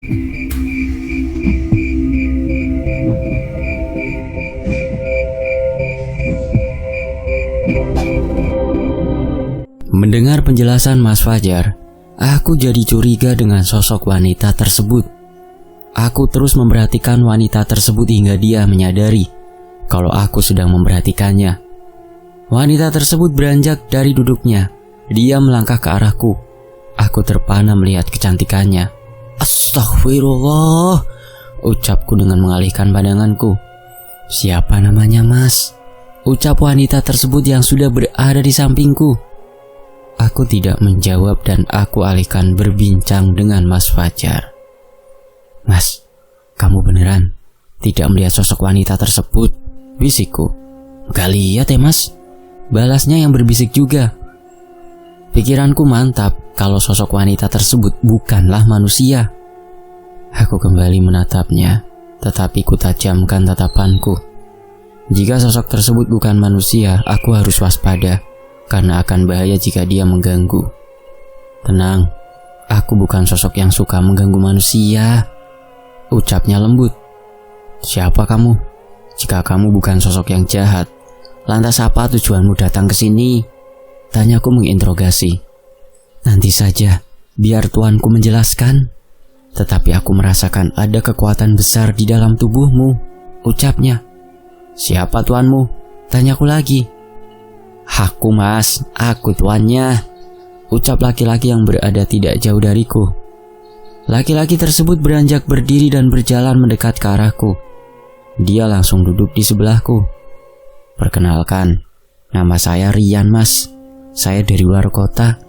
Mendengar penjelasan Mas Fajar, aku jadi curiga dengan sosok wanita tersebut. Aku terus memperhatikan wanita tersebut hingga dia menyadari kalau aku sedang memperhatikannya. Wanita tersebut beranjak dari duduknya. Dia melangkah ke arahku. Aku terpana melihat kecantikannya. Astagfirullah, ucapku dengan mengalihkan pandanganku. Siapa namanya, Mas? Ucap wanita tersebut yang sudah berada di sampingku. Aku tidak menjawab dan aku alihkan berbincang dengan Mas Fajar. Mas, kamu beneran tidak melihat sosok wanita tersebut? Bisikku. Gak lihat ya, Mas? Balasnya yang berbisik juga. Pikiranku mantap kalau sosok wanita tersebut bukanlah manusia. Aku kembali menatapnya, tetapi kutajamkan tatapanku. Jika sosok tersebut bukan manusia, aku harus waspada, karena akan bahaya jika dia mengganggu. Tenang, aku bukan sosok yang suka mengganggu manusia, ucapnya lembut. Siapa kamu? Jika kamu bukan sosok yang jahat, lantas apa tujuanmu datang ke sini? Tanyaku menginterogasi. Nanti saja, biar tuanku menjelaskan. Tetapi aku merasakan ada kekuatan besar di dalam tubuhmu, ucapnya. Siapa tuanmu? Tanyaku lagi. Aku, Mas, aku tuannya, ucap laki-laki yang berada tidak jauh dariku. Laki-laki tersebut beranjak berdiri dan berjalan mendekat ke arahku. Dia langsung duduk di sebelahku. Perkenalkan, nama saya Rian, Mas. Saya dari luar kota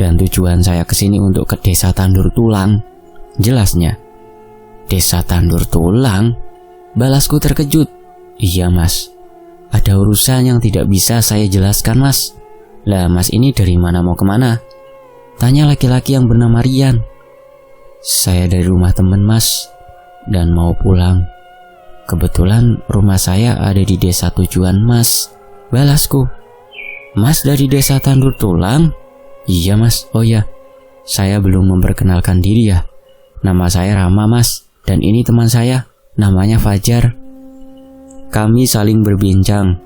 dan tujuan saya kesini untuk ke Desa Tandur Tulang. Jelasnya. Desa Tandur Tulang? Balasku terkejut. Iya, Mas. Ada urusan yang tidak bisa saya jelaskan, Mas. Lah, Mas ini dari mana mau kemana? Tanya laki-laki yang bernama Rian. Saya dari rumah teman, Mas, dan mau pulang. Kebetulan rumah saya ada di desa tujuan, Mas. Balasku. Mas dari Desa Tandur Tulang? Iya, Mas. Oh ya, saya belum memperkenalkan diri ya. Nama saya Rama, Mas, dan ini teman saya, namanya Fajar. Kami saling berbincang,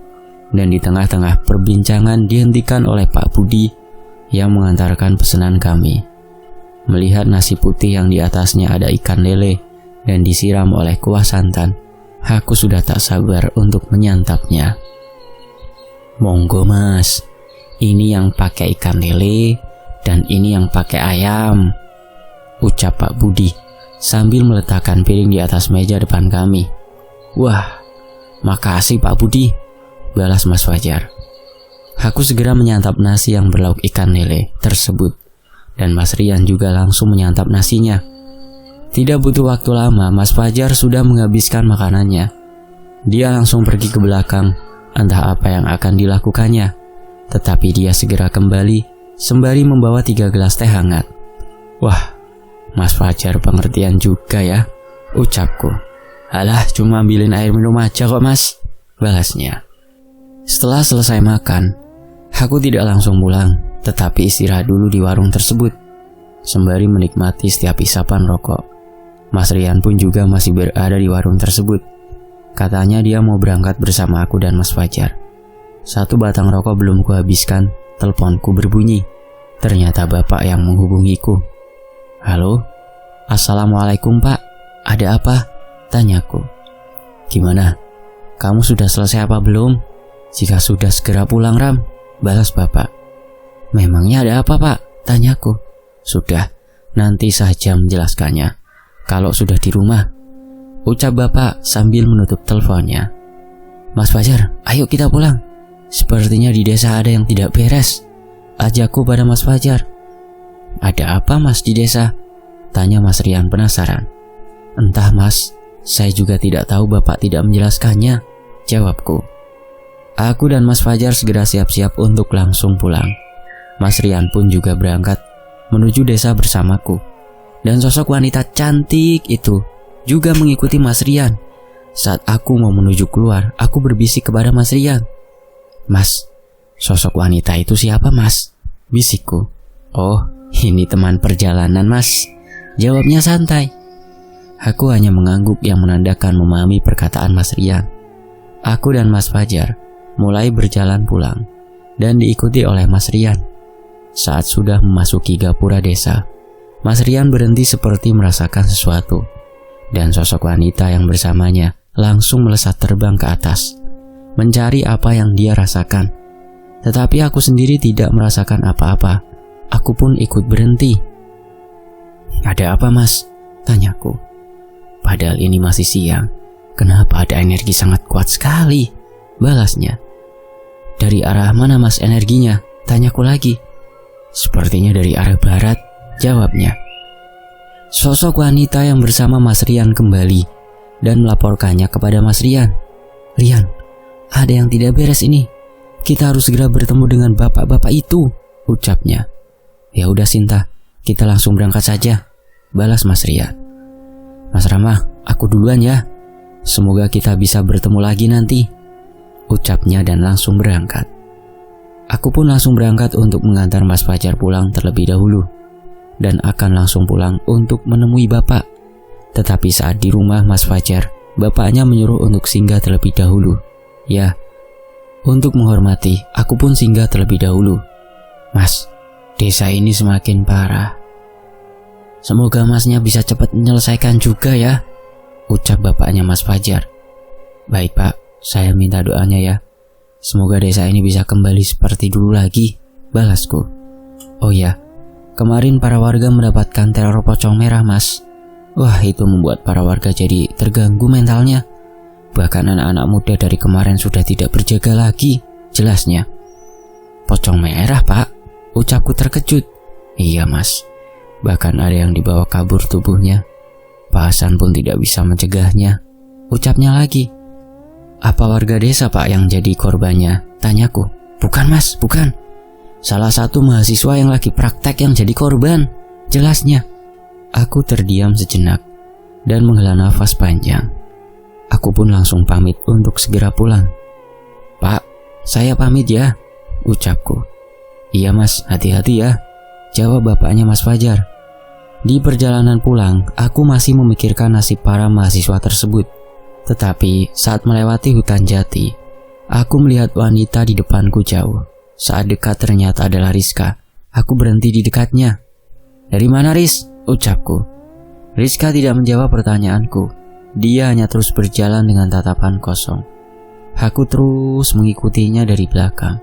dan di tengah-tengah perbincangan dihentikan oleh Pak Budi yang mengantarkan pesanan kami. Melihat nasi putih yang di atasnya ada ikan lele dan disiram oleh kuah santan, aku sudah tak sabar untuk menyantapnya. Monggo, Mas, ini yang pakai ikan lele dan ini yang pakai ayam, ucap Pak Budi sambil meletakkan piring di atas meja depan kami. Wah, makasih Pak Budi, balas Mas Fajar. Aku segera menyantap nasi yang berlauk ikan lele tersebut, dan Mas Rian juga langsung menyantap nasinya. Tidak butuh waktu lama, Mas Fajar sudah menghabiskan makanannya. Dia langsung pergi ke belakang, entah apa yang akan dilakukannya. Tetapi dia segera kembali, sembari membawa 3 gelas teh hangat. Wah, Mas Fajar pengertian juga ya, ucapku. Alah, cuma ambilin air minum aja kok, Mas, balasnya. Setelah selesai makan, aku tidak langsung pulang, tetapi istirahat dulu di warung tersebut, sembari menikmati setiap isapan rokok. Mas Rian pun juga masih berada di warung tersebut. Katanya dia mau berangkat bersama aku dan Mas Fajar. 1 batang rokok belum kuhabiskan, teleponku berbunyi. Ternyata bapak yang menghubungiku. Halo, Assalamualaikum Pak, ada apa? Tanyaku. Gimana? Kamu sudah selesai apa belum? Jika sudah segera pulang, Ram, balas bapak. Memangnya ada apa, Pak? Tanyaku. Sudah, nanti saja menjelaskannya kalau sudah di rumah, ucap bapak sambil menutup teleponnya. Mas Fajar, ayo kita pulang. Sepertinya di desa ada yang tidak beres, ajakku pada Mas Fajar. Ada apa, Mas, di desa? Tanya Mas Rian penasaran. Entah, Mas, saya juga tidak tahu, bapak tidak menjelaskannya, jawabku. Aku dan Mas Fajar segera siap-siap untuk langsung pulang. Mas Rian pun juga berangkat menuju desa bersamaku. Dan sosok wanita cantik itu juga mengikuti Mas Rian. Saat aku mau menuju keluar, aku berbisik kepada Mas Rian. Mas, sosok wanita itu siapa, Mas? Bisikku. Oh, ini teman perjalanan, Mas, jawabnya santai. Aku hanya mengangguk yang menandakan memahami perkataan Mas Rian. Aku dan Mas Fajar mulai berjalan pulang dan diikuti oleh Mas Rian. Saat sudah memasuki gapura desa, Mas Rian berhenti seperti merasakan sesuatu, dan sosok wanita yang bersamanya langsung melesat terbang ke atas, mencari apa yang dia rasakan. Tetapi aku sendiri tidak merasakan apa-apa. Aku pun ikut berhenti. "Ada apa, Mas?" tanyaku. "Padahal ini masih siang. Kenapa ada energi sangat kuat sekali?" balasnya. "Dari arah mana, Mas, energinya?" tanyaku lagi. "Sepertinya dari arah barat," jawabnya. Sosok wanita yang bersama Mas Rian kembali dan melaporkannya kepada Mas Rian. "Rian, ada yang tidak beres ini. Kita harus segera bertemu dengan bapak-bapak itu," ucapnya. "Ya udah Sinta, kita langsung berangkat saja," balas Mas Rian. "Mas Rama, aku duluan ya. Semoga kita bisa bertemu lagi nanti," ucapnya dan langsung berangkat. Aku pun langsung berangkat untuk mengantar Mas Fajar pulang terlebih dahulu, dan akan langsung pulang untuk menemui bapak. Tetapi saat di rumah Mas Fajar, bapaknya menyuruh untuk singgah terlebih dahulu. Ya, untuk menghormati, aku pun singgah terlebih dahulu. "Mas, desa ini semakin parah. Semoga Masnya bisa cepat menyelesaikan juga ya," ucap bapaknya Mas Fajar. "Baik Pak, saya minta doanya ya. Semoga desa ini bisa kembali seperti dulu lagi," balasku. "Oh ya, kemarin para warga mendapatkan teror pocong merah, Mas. Wah, itu membuat para warga jadi terganggu mentalnya. Bahkan anak-anak muda dari kemarin sudah tidak berjaga lagi," jelasnya. "Pocong merah, Pak?" ucapku terkejut. "Iya, Mas. Bahkan ada yang dibawa kabur tubuhnya. Pak Hasan pun tidak bisa mencegahnya," ucapnya lagi. "Apa warga desa, Pak, yang jadi korbannya?" tanyaku. "Bukan, Mas, bukan. Salah satu mahasiswa yang lagi praktek yang jadi korban," jelasnya. Aku terdiam sejenak dan menghela nafas panjang. Aku pun langsung pamit untuk segera pulang. "Pak, saya pamit ya," ucapku. "Iya Mas, hati-hati ya," jawab bapaknya Mas Fajar. Di perjalanan pulang, aku masih memikirkan nasib para mahasiswa tersebut. Tetapi saat melewati hutan jati, aku melihat wanita di depanku jauh. Saat dekat ternyata adalah Rizka. Aku berhenti di dekatnya. "Dari mana, Riz?" ucapku. Rizka tidak menjawab pertanyaanku. Dia hanya terus berjalan dengan tatapan kosong. Aku terus mengikutinya dari belakang.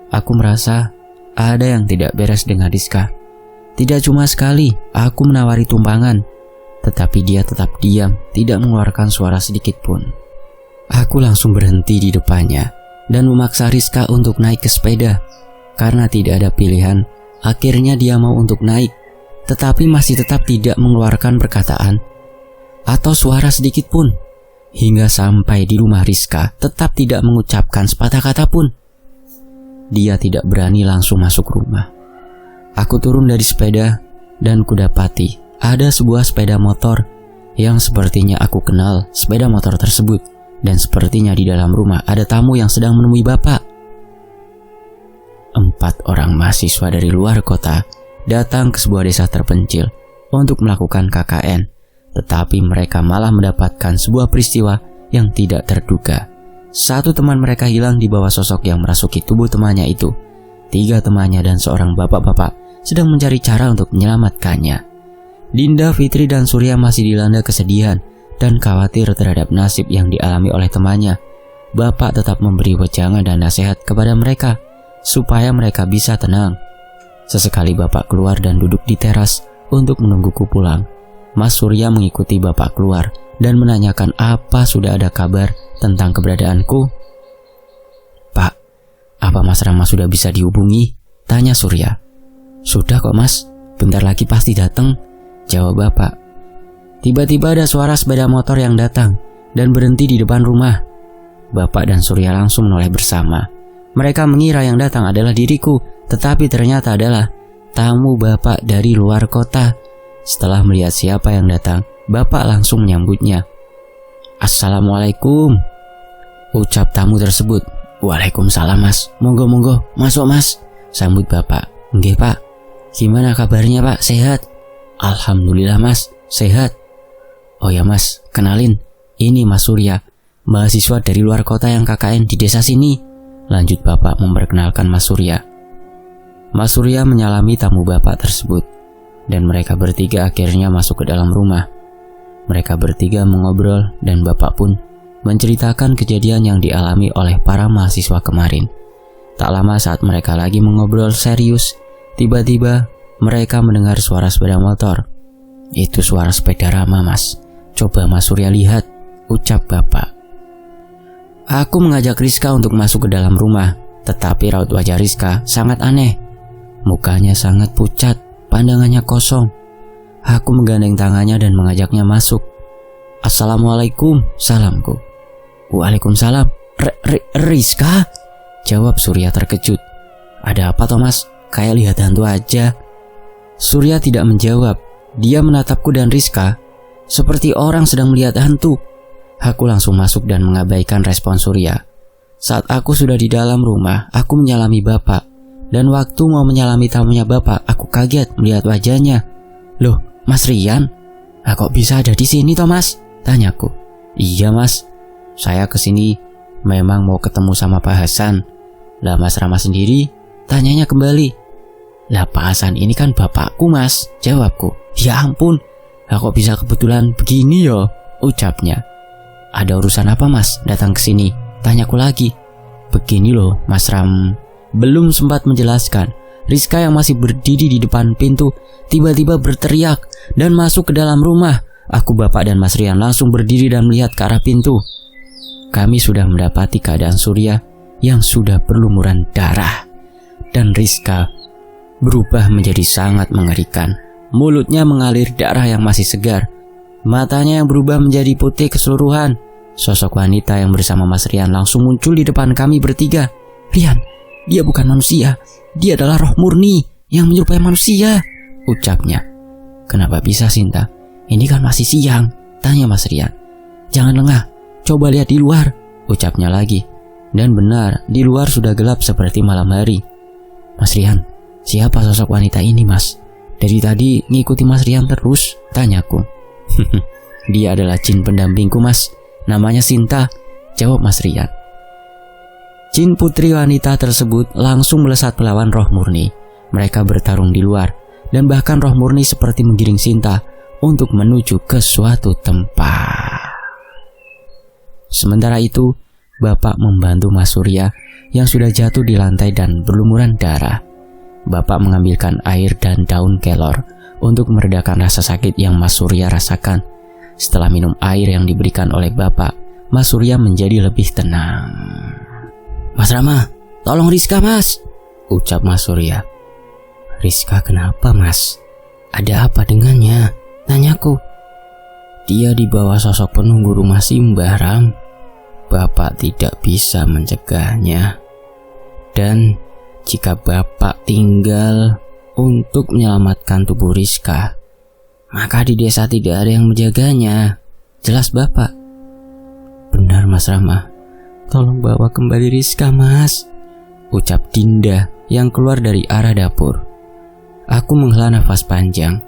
Aku merasa ada yang tidak beres dengan Rizka. Tidak cuma sekali aku menawari tumpangan, tetapi dia tetap diam, tidak mengeluarkan suara sedikit pun. Aku langsung berhenti di depannya dan memaksa Rizka untuk naik ke sepeda. Karena tidak ada pilihan, akhirnya dia mau untuk naik, tetapi masih tetap tidak mengeluarkan perkataan atau suara sedikit pun. Hingga sampai di rumah Rizka tetap tidak mengucapkan sepatah kata pun. Dia tidak berani langsung masuk rumah. Aku turun dari sepeda dan kudapati ada sebuah sepeda motor yang sepertinya aku kenal sepeda motor tersebut, dan sepertinya di dalam rumah ada tamu yang sedang menemui bapak. 4 orang mahasiswa dari luar kota datang ke sebuah desa terpencil untuk melakukan KKN, tetapi mereka malah mendapatkan sebuah peristiwa yang tidak terduga. Satu teman mereka hilang di bawah sosok yang merasuki tubuh temannya itu. 3 temannya dan seorang bapak-bapak sedang mencari cara untuk menyelamatkannya. Dinda, Fitri, dan Surya masih dilanda kesedihan dan khawatir terhadap nasib yang dialami oleh temannya. Bapak tetap memberi wejangan dan nasihat kepada mereka supaya mereka bisa tenang. Sesekali bapak keluar dan duduk di teras untuk menungguku pulang. Mas Surya mengikuti bapak keluar dan menanyakan apa sudah ada kabar tentang keberadaanku. "Pak, apa Mas Rama sudah bisa dihubungi?" tanya Surya. "Sudah kok Mas, bentar lagi pasti datang," jawab bapak. Tiba-tiba ada suara sepeda motor yang datang dan berhenti di depan rumah. Bapak dan Surya langsung menoleh bersama. Mereka mengira yang datang adalah diriku, tetapi ternyata adalah tamu bapak dari luar kota. Setelah melihat siapa yang datang, bapak langsung menyambutnya. "Assalamualaikum," ucap tamu tersebut. "Waalaikumsalam Mas, monggo-monggo, masuk Mas," sambut bapak. "Nggih Pak, gimana kabarnya Pak, sehat?" "Alhamdulillah Mas, sehat." "Oh ya Mas, kenalin, ini Mas Surya, mahasiswa dari luar kota yang KKN di desa sini," lanjut bapak memperkenalkan Mas Surya. Mas Surya menyalami tamu bapak tersebut, dan mereka bertiga akhirnya masuk ke dalam rumah. Mereka bertiga mengobrol dan bapak pun menceritakan kejadian yang dialami oleh para mahasiswa kemarin. Tak lama saat mereka lagi mengobrol serius, tiba-tiba mereka mendengar suara sepeda motor. "Itu suara sepeda Rama Mas, coba Mas Surya lihat," ucap bapak. Aku mengajak Rizka untuk masuk ke dalam rumah, tetapi raut wajah Rizka sangat aneh. Mukanya sangat pucat, pandangannya kosong. Aku menggandeng tangannya dan mengajaknya masuk. "Assalamualaikum," salamku. "Waalaikumsalam. Rizka?" jawab Surya terkejut. "Ada apa Thomas? Kayak lihat hantu aja." Surya tidak menjawab. Dia menatapku dan Rizka seperti orang sedang melihat hantu. Aku langsung masuk dan mengabaikan respon Surya. Saat aku sudah di dalam rumah, aku menyalami bapak. Dan waktu mau menyalami tamunya bapak, aku kaget melihat wajahnya. "Loh, Mas Rian? Kok bisa ada di sini Thomas?" tanyaku. "Iya Mas, saya kesini memang mau ketemu sama Pak Hasan." "Lah Mas Rama sendiri?" tanyanya kembali. "Lah Pak Hasan ini kan bapakku Mas," jawabku. "Ya ampun, kok bisa kebetulan begini ya?" ucapnya. "Ada urusan apa Mas datang ke sini?" tanyaku lagi. "Begini loh Mas Ram." Belum sempat menjelaskan, Rizka yang masih berdiri di depan pintu tiba-tiba berteriak dan masuk ke dalam rumah. Aku, bapak dan Mas Rian langsung berdiri dan melihat ke arah pintu. Kami sudah mendapati keadaan Surya yang sudah berlumuran darah, dan Rizka berubah menjadi sangat mengerikan. Mulutnya mengalir darah yang masih segar, matanya yang berubah menjadi putih keseluruhan. Sosok wanita yang bersama Mas Rian langsung muncul di depan kami bertiga. "Rian, dia bukan manusia, dia adalah roh murni yang menyerupai manusia," ucapnya. "Kenapa bisa Sinta? Ini kan masih siang," tanya Mas Rian. "Jangan lengah, coba lihat di luar," ucapnya lagi. Dan benar, di luar sudah gelap seperti malam hari. "Mas Rian, siapa sosok wanita ini Mas? Dari tadi ngikuti Mas Rian terus," tanyaku. "Dia adalah jin pendampingku Mas, namanya Sinta," jawab Mas Rian. Jin putri wanita tersebut langsung melesat melawan roh murni. Mereka bertarung di luar, dan bahkan roh murni seperti menggiring Sinta untuk menuju ke suatu tempat. Sementara itu, bapak membantu Mas Surya yang sudah jatuh di lantai dan berlumuran darah. Bapak mengambilkan air dan daun kelor untuk meredakan rasa sakit yang Mas Surya rasakan. Setelah minum air yang diberikan oleh bapak, Mas Surya menjadi lebih tenang. "Mas Rama, tolong Rizka Mas," ucap Mas Surya. "Rizka kenapa Mas? Ada apa dengannya?" tanyaku. "Dia di bawah sosok penunggu rumah Simbah Ram. Bapak tidak bisa mencegahnya. Dan jika Bapak tinggal untuk menyelamatkan tubuh Rizka, maka di desa tidak ada yang menjaganya. Jelas Bapak." "Benar Mas Rama. Tolong bawa kembali Rizka Mas," ucap Dinda yang keluar dari arah dapur. Aku menghela nafas panjang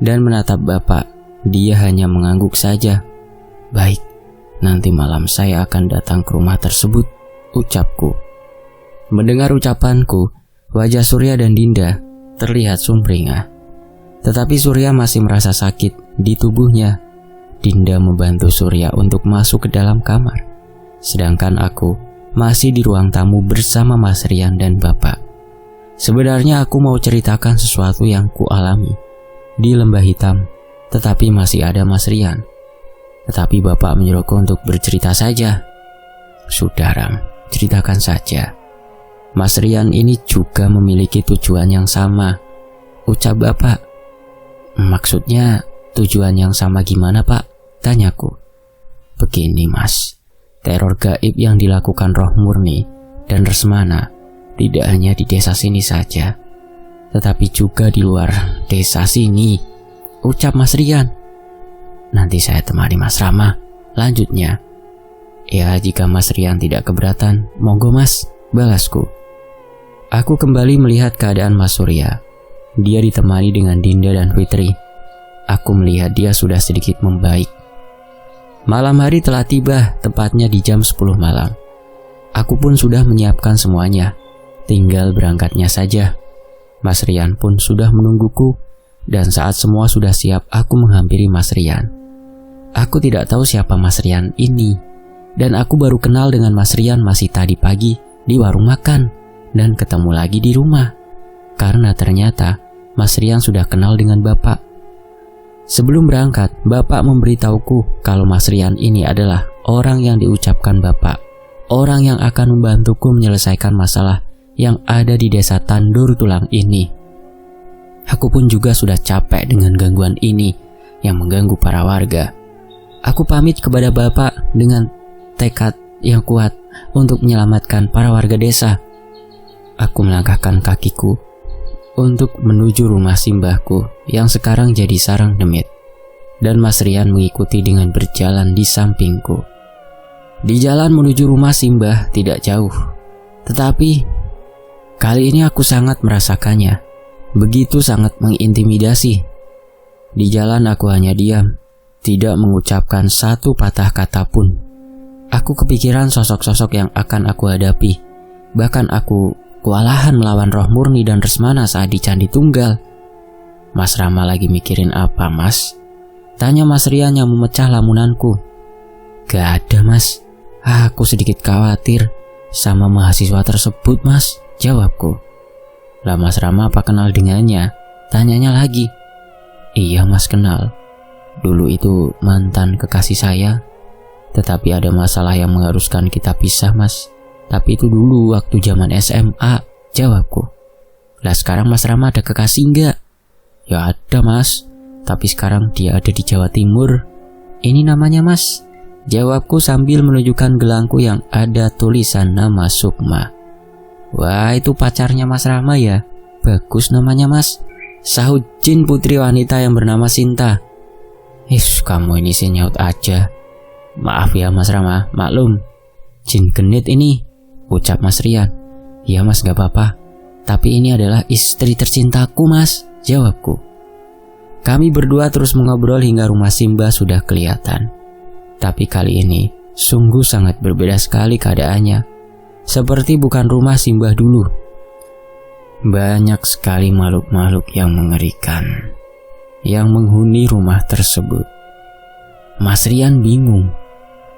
dan menatap bapak. Dia hanya mengangguk saja. "Baik, nanti malam saya akan datang ke rumah tersebut," ucapku. Mendengar ucapanku, wajah Surya dan Dinda terlihat sumringah. Tetapi Surya masih merasa sakit di tubuhnya. Dinda membantu Surya untuk masuk ke dalam kamar, sedangkan aku masih di ruang tamu bersama Mas Rian dan bapak. Sebenarnya aku mau ceritakan sesuatu yang kualami di Lembah Hitam, tetapi masih ada Mas Rian. Tetapi bapak menyuruhku untuk bercerita saja. "Sudah Ram, ceritakan saja. Mas Rian ini juga memiliki tujuan yang sama," ucap bapak. "Maksudnya tujuan yang sama gimana Pak?" tanyaku. "Begini Mas, teror gaib yang dilakukan roh murni dan Resmana tidak hanya di desa sini saja, tetapi juga di luar desa sini," ucap Mas Rian. "Nanti saya temani Mas Rama," lanjutnya. "Ya jika Mas Rian tidak keberatan, monggo Mas," balasku. Aku kembali melihat keadaan Mas Surya. Dia ditemani dengan Dinda dan Fitri. Aku melihat dia sudah sedikit membaik. Malam hari telah tiba, tepatnya di jam 10 malam. Aku pun sudah menyiapkan semuanya, tinggal berangkatnya saja. Mas Rian pun sudah menungguku, dan saat semua sudah siap, aku menghampiri Mas Rian. Aku tidak tahu siapa Mas Rian ini, dan aku baru kenal dengan Mas Rian masih tadi pagi di warung makan, dan ketemu lagi di rumah. Karena ternyata Mas Rian sudah kenal dengan Bapak. Sebelum berangkat, Bapak memberitahuku kalau Mas Rian ini adalah orang yang diucapkan Bapak, orang yang akan membantuku menyelesaikan masalah yang ada di desa Tandur Tulang ini. Aku pun juga sudah capek dengan gangguan ini yang mengganggu para warga. Aku pamit kepada Bapak dengan tekad yang kuat untuk menyelamatkan para warga desa. Aku melangkahkan kakiku untuk menuju rumah simbahku yang sekarang jadi sarang demit, dan Mas Rian mengikuti dengan berjalan di sampingku. Di jalan menuju rumah simbah tidak jauh, tetapi kali ini aku sangat merasakannya, begitu sangat mengintimidasi. Di jalan aku hanya diam, tidak mengucapkan satu patah kata pun. Aku kepikiran sosok-sosok yang akan aku hadapi, bahkan aku kewalahan melawan roh murni dan Resmana saat di Candi Tunggal. Mas Rama lagi mikirin apa, Mas? Tanya Mas Rian yang memecah lamunanku. Gak ada, Mas. Aku sedikit khawatir sama mahasiswa tersebut, Mas, jawabku. Lah Mas Rama apa kenal dengannya? Tanyanya lagi. Iya, Mas, kenal. Dulu itu mantan kekasih saya, tetapi ada masalah yang mengharuskan kita pisah, Mas. Tapi itu dulu waktu zaman SMA, jawabku. Lah sekarang Mas Rama ada kekasih enggak? Ya ada, Mas, tapi sekarang dia ada di Jawa Timur. Ini namanya, Mas, jawabku sambil menunjukkan gelangku yang ada tulisan nama Sukma. Wah, itu pacarnya Mas Rama ya? Bagus namanya, Mas, sahut jin putri wanita yang bernama Sinta. Kamu ini sih nyaut aja. Maaf ya Mas Rama, maklum, jin genit ini, ucap Mas Rian. Ya Mas, gak apa-apa, tapi ini adalah istri tercintaku, Mas, jawabku. Kami berdua terus mengobrol hingga rumah Simbah sudah kelihatan. Tapi kali ini sungguh sangat berbeda sekali keadaannya, seperti bukan rumah Simbah dulu. Banyak sekali makhluk-makhluk yang mengerikan yang menghuni rumah tersebut. Mas Rian bingung,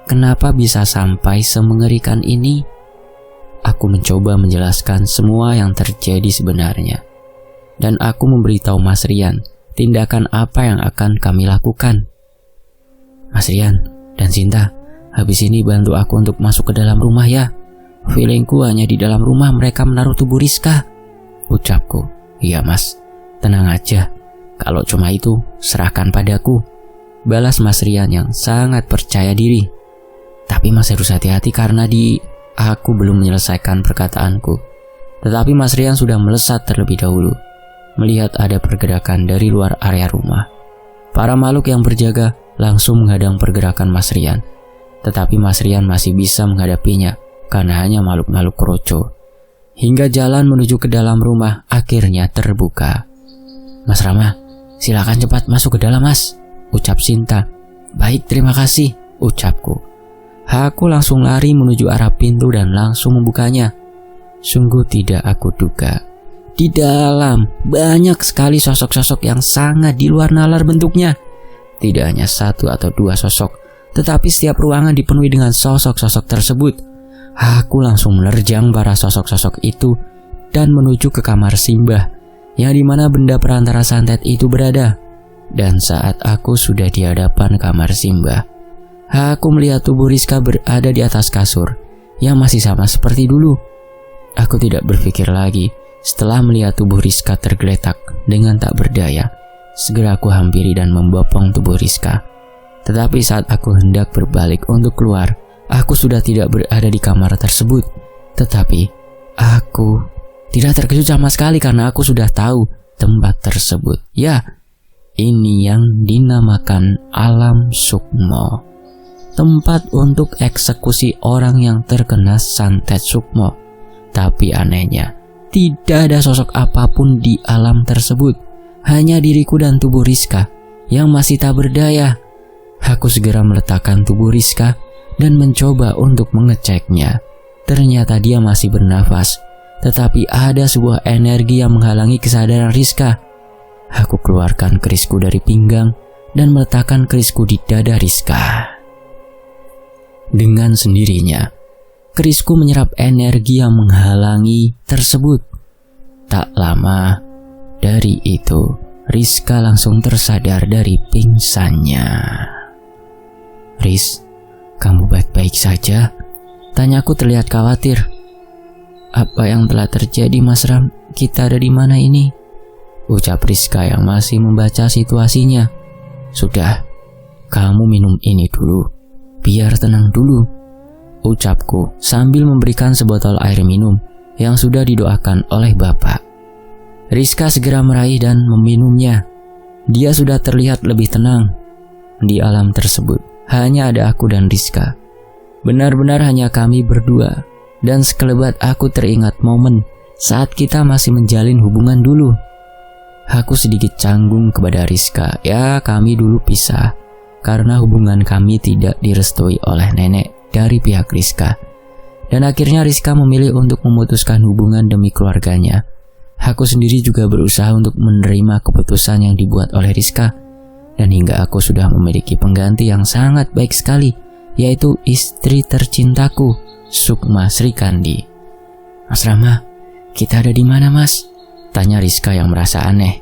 kenapa bisa sampai semengerikan ini? Aku mencoba menjelaskan semua yang terjadi sebenarnya, dan aku memberitahu Mas Rian tindakan apa yang akan kami lakukan. Mas Rian dan Sinta, habis ini bantu aku untuk masuk ke dalam rumah ya. Feelingku hanya di dalam rumah mereka menaruh tubuh Rizka, ucapku. Iya Mas, tenang aja. Kalau cuma itu, serahkan padaku, balas Mas Rian yang sangat percaya diri. Tapi Mas harus hati-hati karena aku belum menyelesaikan perkataanku. Tetapi Mas Rian sudah melesat terlebih dahulu, melihat ada pergerakan dari luar area rumah. Para makhluk yang berjaga langsung menghadang pergerakan Mas Rian. Tetapi Mas Rian masih bisa menghadapinya karena hanya makhluk-makhluk kroco. Hingga jalan menuju ke dalam rumah akhirnya terbuka. Mas Rama, silakan cepat masuk ke dalam, Mas, ucap Sinta. Baik, terima kasih, ucapku. Aku langsung lari menuju arah pintu dan langsung membukanya. Sungguh tidak aku duga, di dalam banyak sekali sosok-sosok yang sangat di luar nalar bentuknya. Tidak hanya satu atau dua sosok, tetapi setiap ruangan dipenuhi dengan sosok-sosok tersebut. Aku langsung menerjang para sosok-sosok itu dan menuju ke kamar Simbah, yang dimana benda perantara santet itu berada. Dan saat aku sudah di hadapan kamar Simbah, aku melihat tubuh Rizka berada di atas kasur yang masih sama seperti dulu. Aku tidak berpikir lagi. Setelah melihat tubuh Rizka tergeletak dengan tak berdaya, segera aku hampiri dan membopong tubuh Rizka. Tetapi saat aku hendak berbalik untuk keluar, aku sudah tidak berada di kamar tersebut. Tetapi aku tidak terkejut sama sekali karena aku sudah tahu tempat tersebut. Ya, ini yang dinamakan Alam Sukmo, tempat untuk eksekusi orang yang terkena santet Sukmo. Tapi anehnya, tidak ada sosok apapun di alam tersebut. Hanya diriku dan tubuh Rizka yang masih tak berdaya. Aku segera meletakkan tubuh Rizka dan mencoba untuk mengeceknya. Ternyata dia masih bernafas, tetapi ada sebuah energi yang menghalangi kesadaran Rizka. Aku keluarkan kerisku dari pinggang dan meletakkan kerisku di dada Rizka. Dengan sendirinya, kerisku menyerap energi yang menghalangi tersebut. Tak lama dari itu, Rizka langsung tersadar dari pingsannya. "Riz, kamu baik-baik saja?" Tanyaku terlihat khawatir. "Apa yang telah terjadi, Mas Ram? Kita ada di mana ini?" ucap Rizka yang masih membaca situasinya. "Sudah, kamu minum ini dulu, biar tenang dulu," ucapku sambil memberikan sebotol air minum yang sudah didoakan oleh Bapak. Rizka segera meraih dan meminumnya. Dia sudah terlihat lebih tenang. Di alam tersebut hanya ada aku dan Rizka. Benar-benar hanya kami berdua. Dan sekelebat aku teringat momen saat kita masih menjalin hubungan dulu. Aku sedikit canggung kepada Rizka. Ya, kami dulu pisah karena hubungan kami tidak direstui oleh nenek dari pihak Rizka. Dan akhirnya Rizka memilih untuk memutuskan hubungan demi keluarganya. Aku sendiri juga berusaha untuk menerima keputusan yang dibuat oleh Rizka. Dan hingga aku sudah memiliki pengganti yang sangat baik sekali, yaitu istri tercintaku, Sukma Srikandi. "Mas Rama, kita ada di mana, Mas?" tanya Rizka yang merasa aneh.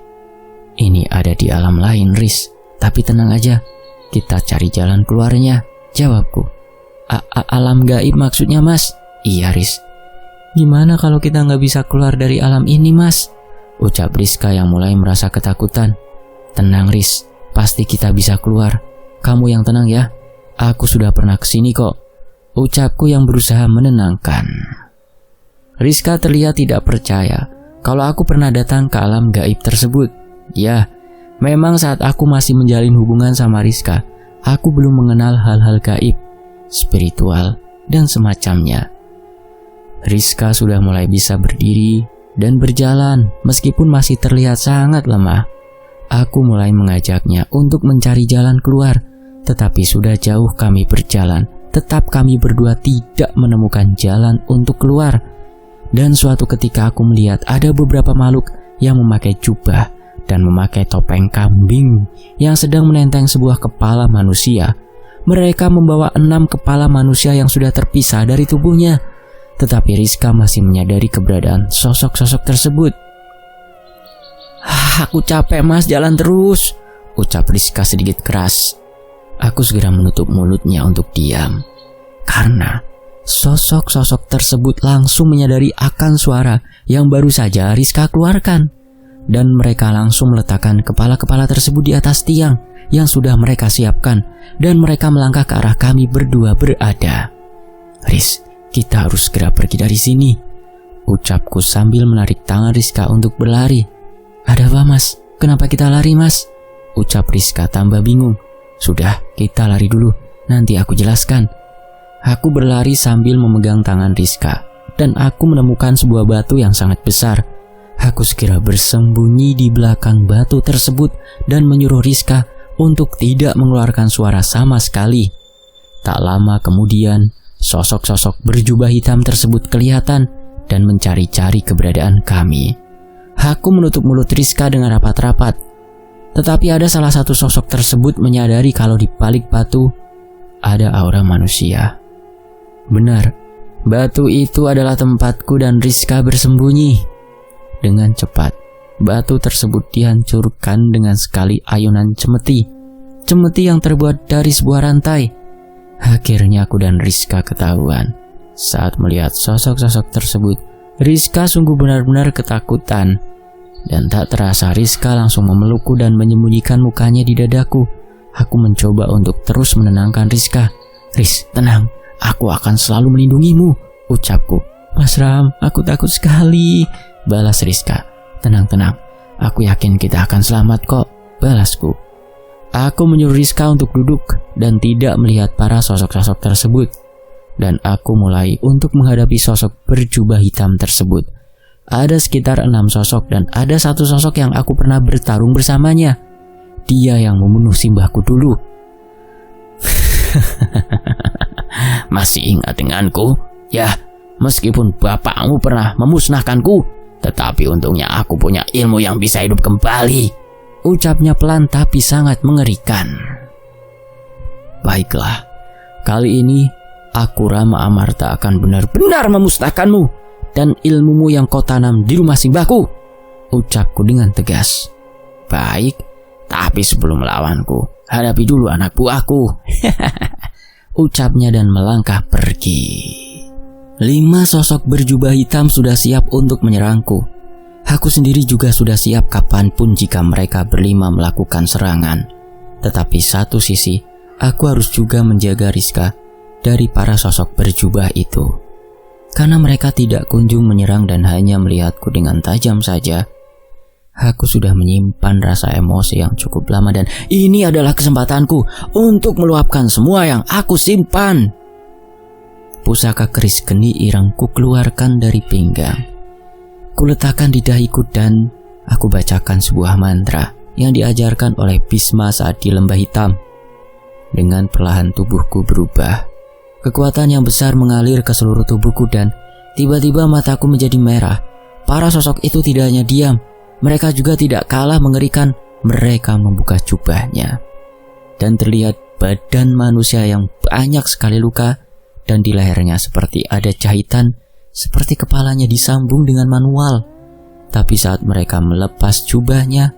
"Ini ada di alam lain, Riz. Tapi tenang aja, kita cari jalan keluarnya," jawabku. Alam gaib maksudnya, Mas?" "Iya, Riz." "Gimana kalau kita nggak bisa keluar dari alam ini, Mas?" ucap Rizka yang mulai merasa ketakutan. "Tenang, Riz, pasti kita bisa keluar. Kamu yang tenang ya. Aku sudah pernah kesini kok," ucapku yang berusaha menenangkan. Rizka terlihat tidak percaya kalau aku pernah datang ke alam gaib tersebut. Ya, memang saat aku masih menjalin hubungan sama Rizka, aku belum mengenal hal-hal gaib, spiritual, dan semacamnya. Rizka sudah mulai bisa berdiri dan berjalan meskipun masih terlihat sangat lemah. Aku mulai mengajaknya untuk mencari jalan keluar, tetapi sudah jauh kami berjalan, tetap kami berdua tidak menemukan jalan untuk keluar. Dan suatu ketika aku melihat ada beberapa makhluk yang memakai jubah dan memakai topeng kambing yang sedang menenteng sebuah kepala manusia. Mereka membawa 6 kepala manusia yang sudah terpisah dari tubuhnya. Tetapi Rizka masih menyadari keberadaan sosok-sosok tersebut. "Aku capek, Mas, jalan terus," ucap Rizka sedikit keras. Aku segera menutup mulutnya untuk diam. Karena sosok-sosok tersebut langsung menyadari akan suara yang baru saja Rizka keluarkan. Dan mereka langsung meletakkan kepala-kepala tersebut di atas tiang yang sudah mereka siapkan. Dan mereka melangkah ke arah kami berdua berada. "Riz, kita harus segera pergi dari sini," ucapku sambil menarik tangan Rizka untuk berlari. "Ada apa, Mas? Kenapa kita lari, Mas?" ucap Rizka tambah bingung. "Sudah, kita lari dulu, nanti aku jelaskan." Aku berlari sambil memegang tangan Rizka, dan aku menemukan sebuah batu yang sangat besar. Aku segera bersembunyi di belakang batu tersebut dan menyuruh Rizka untuk tidak mengeluarkan suara sama sekali. Tak lama kemudian, sosok-sosok berjubah hitam tersebut kelihatan dan mencari-cari keberadaan kami. Aku menutup mulut Rizka dengan rapat-rapat. Tetapi ada salah satu sosok tersebut menyadari kalau di balik batu ada aura manusia. Benar, batu itu adalah tempatku dan Rizka bersembunyi. Dengan cepat, batu tersebut dihancurkan dengan sekali ayunan cemeti. Cemeti yang terbuat dari sebuah rantai. Akhirnya aku dan Rizka ketahuan. Saat melihat sosok-sosok tersebut, Rizka sungguh benar-benar ketakutan. Dan tak terasa Rizka langsung memelukku dan menyembunyikan mukanya di dadaku. Aku mencoba untuk terus menenangkan Rizka. "Riz, tenang, aku akan selalu melindungimu," ucapku. "Mas Ram, aku takut sekali," balas Rizka. "Tenang-tenang, aku yakin kita akan selamat kok," balasku. Aku menyuruh Rizka untuk duduk dan tidak melihat para sosok-sosok tersebut. Dan aku mulai untuk menghadapi sosok berjubah hitam tersebut. Ada sekitar 6 sosok dan ada satu sosok yang aku pernah bertarung bersamanya. Dia yang membunuh simbahku dulu. Masih ingat denganku? Ya, meskipun bapakmu pernah memusnahkanku, tetapi untungnya aku punya ilmu yang bisa hidup kembali. Ucapnya pelan tapi sangat mengerikan. Baiklah, kali ini aku Rama Amarta akan benar-benar memusnahkanmu dan ilmumu yang kau tanam di rumah simbahku, ucapku dengan tegas. Baik, tapi sebelum melawanku, hadapi dulu anak buahku. Ucapnya dan melangkah pergi. 5 sosok berjubah hitam sudah siap untuk menyerangku. Aku sendiri juga sudah siap kapanpun jika mereka berlima melakukan serangan. Tetapi satu sisi, aku harus juga menjaga Rizka dari para sosok berjubah itu. Karena mereka tidak kunjung menyerang dan hanya melihatku dengan tajam saja, aku sudah menyimpan rasa emosi yang cukup lama dan ini adalah kesempatanku untuk meluapkan semua yang aku simpan. Pusaka keris geni ireng ku keluarkan dari pinggang. Kuletakkan di dahiku dan aku bacakan sebuah mantra yang diajarkan oleh Bhisma saat di lembah hitam. Dengan perlahan tubuhku berubah. Kekuatan yang besar mengalir ke seluruh tubuhku dan tiba-tiba mataku menjadi merah. Para sosok itu tidak hanya diam, mereka juga tidak kalah mengerikan. Mereka membuka jubahnya dan terlihat badan manusia yang banyak sekali luka dan di lehernya seperti ada jahitan, seperti kepalanya disambung dengan manual. Tapi saat mereka melepas jubahnya,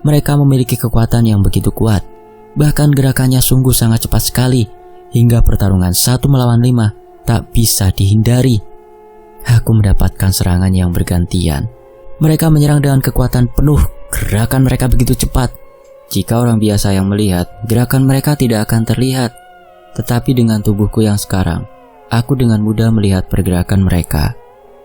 mereka memiliki kekuatan yang begitu kuat. Bahkan gerakannya sungguh sangat cepat sekali, hingga pertarungan 1 melawan 5 tak bisa dihindari. Aku mendapatkan serangan yang bergantian. Mereka menyerang dengan kekuatan penuh, gerakan mereka begitu cepat. Jika orang biasa yang melihat, gerakan mereka tidak akan terlihat. Tetapi dengan tubuhku yang sekarang, aku dengan mudah melihat pergerakan mereka.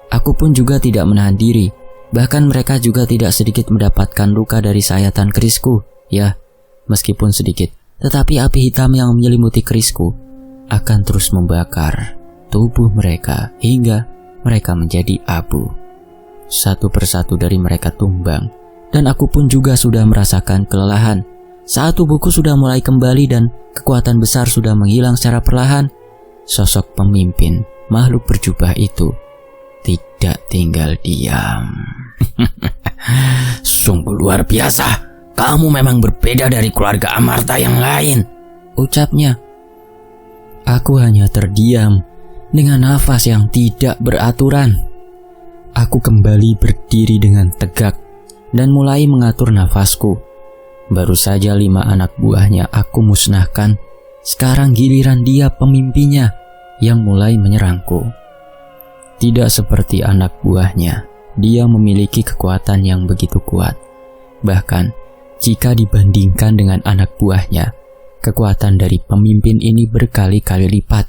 Aku pun juga tidak menahan diri. Bahkan mereka juga tidak sedikit mendapatkan luka dari sayatan kerisku. Ya, meskipun sedikit, tetapi api hitam yang menyelimuti kerisku akan terus membakar tubuh mereka hingga mereka menjadi abu. Satu persatu dari mereka tumbang, dan aku pun juga sudah merasakan kelelahan. Saat tubuhku sudah mulai kembali dan kekuatan besar sudah menghilang secara perlahan, sosok pemimpin makhluk berjubah itu tidak tinggal diam. Sungguh luar biasa. Kamu memang berbeda dari keluarga Amarta yang lain, ucapnya. Aku hanya terdiam dengan nafas yang tidak beraturan. Aku kembali berdiri dengan tegak dan mulai mengatur nafasku. Baru saja 5 anak buahnya aku musnahkan. Sekarang giliran dia pemimpinnya yang mulai menyerangku. Tidak seperti anak buahnya, dia memiliki kekuatan yang begitu kuat. Bahkan jika dibandingkan dengan anak buahnya, kekuatan dari pemimpin ini berkali-kali lipat.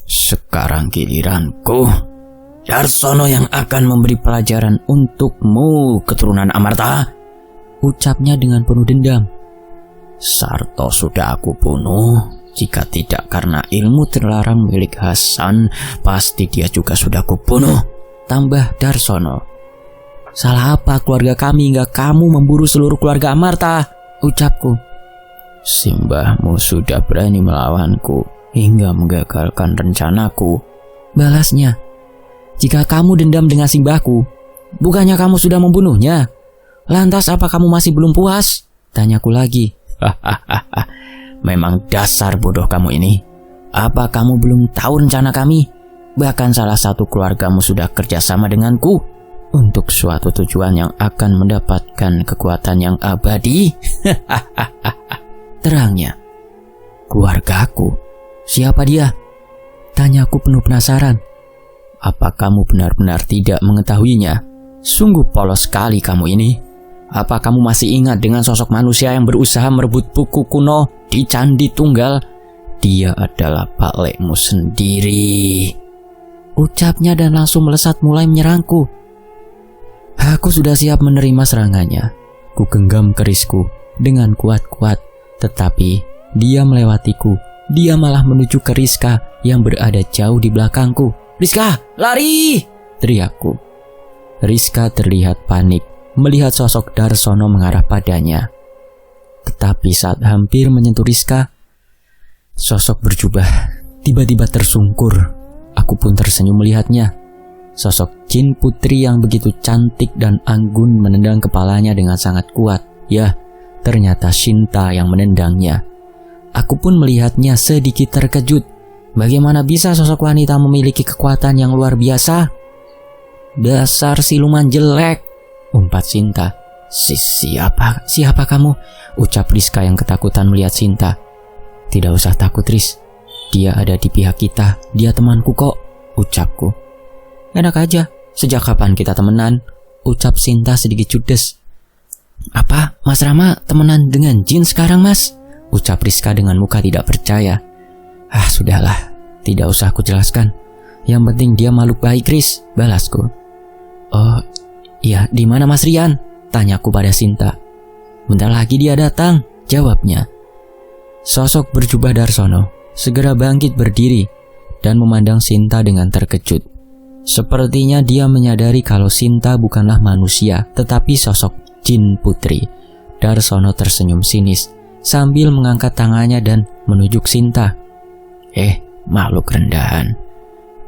Sekarang giliranku. Darsono yang akan memberi pelajaran untukmu, keturunan Amarta, ucapnya dengan penuh dendam. Sarto sudah aku bunuh. Jika tidak karena ilmu terlarang milik Hasan, pasti dia juga sudah kubunuh, tambah Darsono. Salah apa keluarga kami hingga kamu memburu seluruh keluarga Amarta, ucapku. Simbahmu sudah berani melawanku hingga menggagalkan rencanaku, balasnya. Jika kamu dendam dengan simbahku, bukannya kamu sudah membunuhnya? Lantas apa kamu masih belum puas? Tanyaku lagi. Memang dasar bodoh kamu ini. Apa kamu belum tahu rencana kami? Bahkan salah satu keluargamu sudah kerjasama denganku untuk suatu tujuan yang akan mendapatkan kekuatan yang abadi. Terangnya. Keluargaku? Siapa dia? Tanyaku penuh penasaran. Apa kamu benar-benar tidak mengetahuinya? Sungguh polos sekali kamu ini. Apa kamu masih ingat dengan sosok manusia yang berusaha merebut buku kuno di Candi Tunggal? Dia adalah Pak Lekmu sendiri, ucapnya dan langsung melesat mulai menyerangku. Aku sudah siap menerima serangannya. Ku genggam kerisku dengan kuat-kuat, tetapi dia melewatiku. Dia malah menuju ke Rizka yang berada jauh di belakangku. "Rizka, lari!" teriakku. Rizka terlihat panik melihat sosok Darsono mengarah padanya. Tetapi saat hampir menyentuh Rizka, Sosok berjubah tiba-tiba tersungkur. Aku pun tersenyum melihatnya. Sosok jin putri yang begitu cantik dan anggun menendang kepalanya dengan sangat kuat. Ya, ternyata Shinta yang menendangnya. Aku pun melihatnya sedikit terkejut. Bagaimana bisa sosok wanita memiliki kekuatan yang luar biasa? Dasar siluman jelek, umpat Shinta. Siapa kamu? Ucap Rizka yang ketakutan melihat Shinta. Tidak usah takut, Riz. Dia ada di pihak kita. Dia temanku kok, ucapku. Enak aja, sejak kapan kita temenan? Ucap Shinta sedikit judes. Apa, Mas Rama temenan dengan jin sekarang, Mas? Ucap Rizka dengan muka tidak percaya. Sudahlah, tidak usah aku jelaskan. Yang penting dia makhluk baik, Riz, balasku. Oh, iya, di mana Mas Rian? Tanyaku pada Shinta. Bentar lagi dia datang, jawabnya. Sosok berjubah Darsono segera bangkit berdiri dan memandang Shinta dengan terkejut. Sepertinya dia menyadari kalau Shinta bukanlah manusia, tetapi sosok jin putri. Darsono tersenyum sinis sambil mengangkat tangannya dan menunjuk Shinta. Makhluk rendahan.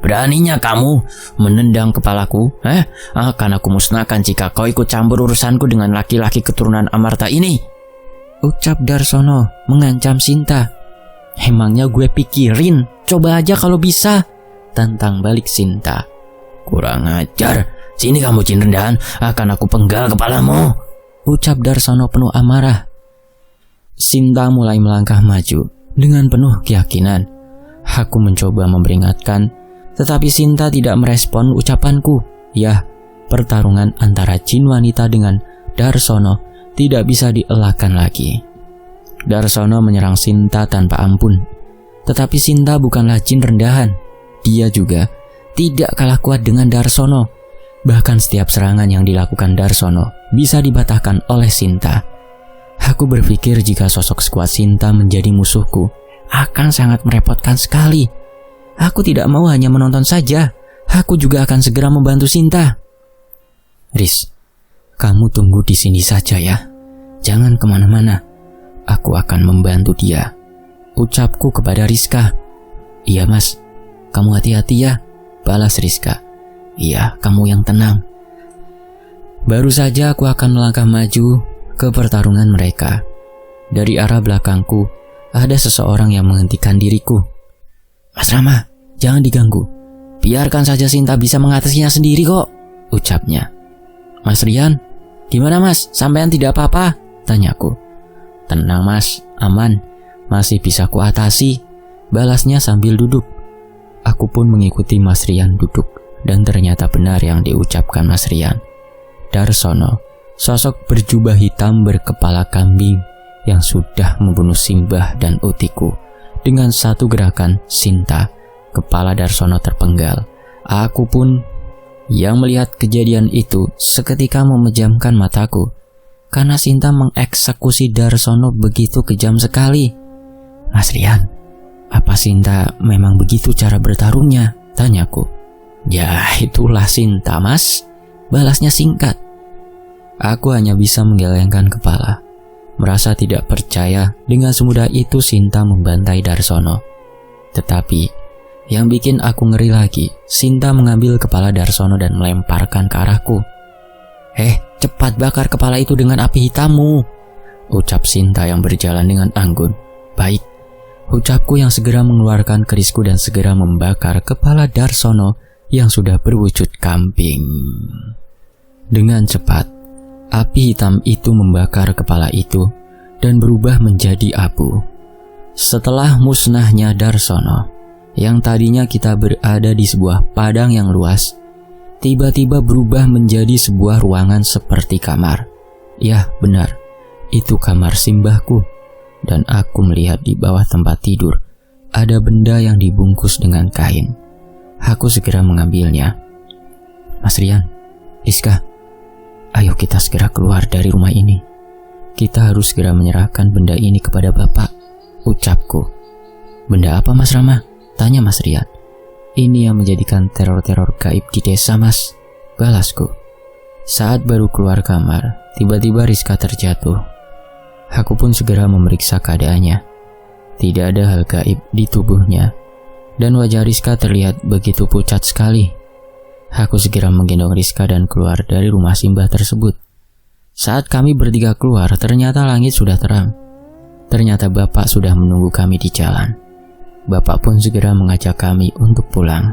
Beraninya kamu menendang kepalaku? Akan aku musnahkan jika kau ikut campur urusanku dengan laki-laki keturunan Amarta ini, ucap Darsono mengancam Shinta. Emangnya gue pikirin? Coba aja kalau bisa, tantang balik Shinta. Kurang ajar, sini kamu jin rendahan, akan aku penggal kepalamu, ucap Darsono penuh amarah. Shinta mulai melangkah maju dengan penuh keyakinan. Aku mencoba memperingatkan, tetapi Shinta tidak merespon ucapanku. Ya, pertarungan antara jin wanita dengan Darsono tidak bisa dielakkan lagi. Darsono menyerang Shinta tanpa ampun. Tetapi Shinta bukanlah jin rendahan. Dia juga tidak kalah kuat dengan Darsono. Bahkan setiap serangan yang dilakukan Darsono bisa dibantahkan oleh Shinta. Aku berpikir jika sosok sekuat Shinta menjadi musuhku akan sangat merepotkan sekali. Aku tidak mau hanya menonton saja. Aku juga akan segera membantu Shinta. Riz, kamu tunggu di sini saja ya. Jangan kemana-mana. Aku akan membantu dia, ucapku kepada Rizka. Iya Mas, kamu hati-hati ya, balas Rizka. Iya, kamu yang tenang. Baru saja aku akan melangkah maju ke pertarungan mereka. Dari arah belakangku, ada seseorang yang menghentikan diriku. Mas Rama, jangan diganggu. Biarkan saja Shinta bisa mengatasinya sendiri kok, ucapnya. Mas Rian, gimana Mas? Sampean tidak apa-apa? Tanyaku. Tenang Mas, aman. Masih bisa kuatasi, balasnya sambil duduk. Aku pun mengikuti Mas Rian duduk, dan ternyata benar yang diucapkan Mas Rian. Darsono, sosok berjubah hitam berkepala kambing yang sudah membunuh Simbah dan Utiku. Dengan satu gerakan Shinta, kepala Darsono terpenggal. Aku pun yang melihat kejadian itu seketika memejamkan mataku, karena Shinta mengeksekusi Darsono begitu kejam sekali. Mas Rian, apa Shinta memang begitu cara bertarungnya? Tanyaku. Ya, itulah Shinta Mas, balasnya singkat. Aku hanya bisa menggelengkan kepala, merasa tidak percaya dengan semudah itu Shinta membantai Darsono. Tetapi yang bikin aku ngeri lagi, Shinta mengambil kepala Darsono dan melemparkan ke arahku. Cepat bakar kepala itu dengan api hitammu, ucap Shinta yang berjalan dengan anggun. Baik, ucapku yang segera mengeluarkan kerisku dan segera membakar kepala Darsono yang sudah berwujud kambing. Dengan cepat, api hitam itu membakar kepala itu dan berubah menjadi abu. Setelah musnahnya Darsono, yang tadinya kita berada di sebuah padang yang luas, tiba-tiba berubah menjadi sebuah ruangan seperti kamar. Ya, benar, itu kamar simbahku. Dan aku melihat di bawah tempat tidur ada benda yang dibungkus dengan kain. Aku segera mengambilnya. Mas Rian, Rizka, ayo kita segera keluar dari rumah ini. Kita harus segera menyerahkan benda ini kepada Bapak, ucapku. Benda apa Mas Rama? Tanya Mas Rian. Ini yang menjadikan teror-teror gaib di desa Mas, balasku. Saat baru keluar kamar, tiba-tiba Rizka terjatuh. Aku pun segera memeriksa keadaannya. Tidak ada hal gaib di tubuhnya, dan wajah Rizka terlihat begitu pucat sekali. Aku segera menggendong Rizka dan keluar dari rumah Simbah tersebut. Saat kami bertiga keluar, ternyata langit sudah terang. Ternyata Bapak sudah menunggu kami di jalan. Bapak pun segera mengajak kami untuk pulang.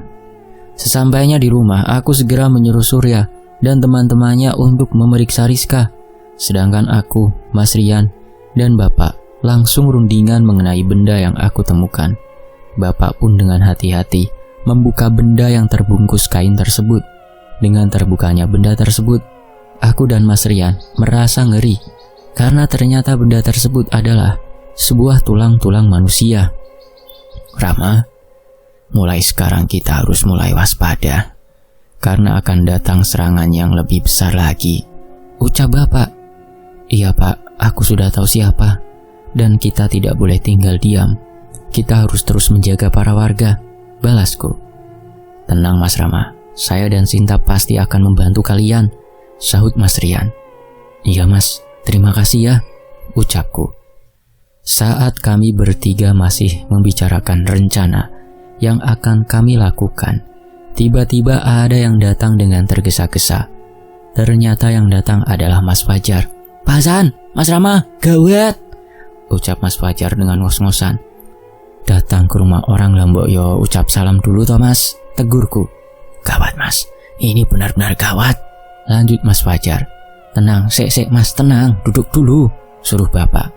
Sesampainya di rumah, aku segera menyuruh Surya dan teman-temannya untuk memeriksa Rizka. Sedangkan aku, Mas Rian, dan Bapak langsung rundingan mengenai benda yang aku temukan. Bapak pun dengan hati-hati membuka benda yang terbungkus kain tersebut. Dengan terbukanya benda tersebut, aku dan Mas Rian merasa ngeri karena ternyata benda tersebut adalah sebuah tulang-tulang manusia. Rama, mulai sekarang kita harus mulai waspada karena akan datang serangan yang lebih besar lagi, ucap Bapak. Iya Pak, aku sudah tahu siapa, dan kita tidak boleh tinggal diam. Kita harus terus menjaga para warga, balasku. Tenang Mas Rama, saya dan Sinta pasti akan membantu kalian, sahut Mas Rian. Iya Mas, terima kasih ya, ucapku. Saat kami bertiga masih membicarakan rencana yang akan kami lakukan, tiba-tiba ada yang datang dengan tergesa-gesa. Ternyata yang datang adalah Mas Fajar. Pak Hasan, Mas Rama, gawat, ucap Mas Fajar dengan ngos-ngosan. Datang ke rumah orang Lombok yo, ucap salam dulu toh Mas, tegurku. Gawat Mas, ini benar-benar gawat, lanjut Mas Fajar. Tenang, sek Mas, tenang, duduk dulu, suruh Bapak.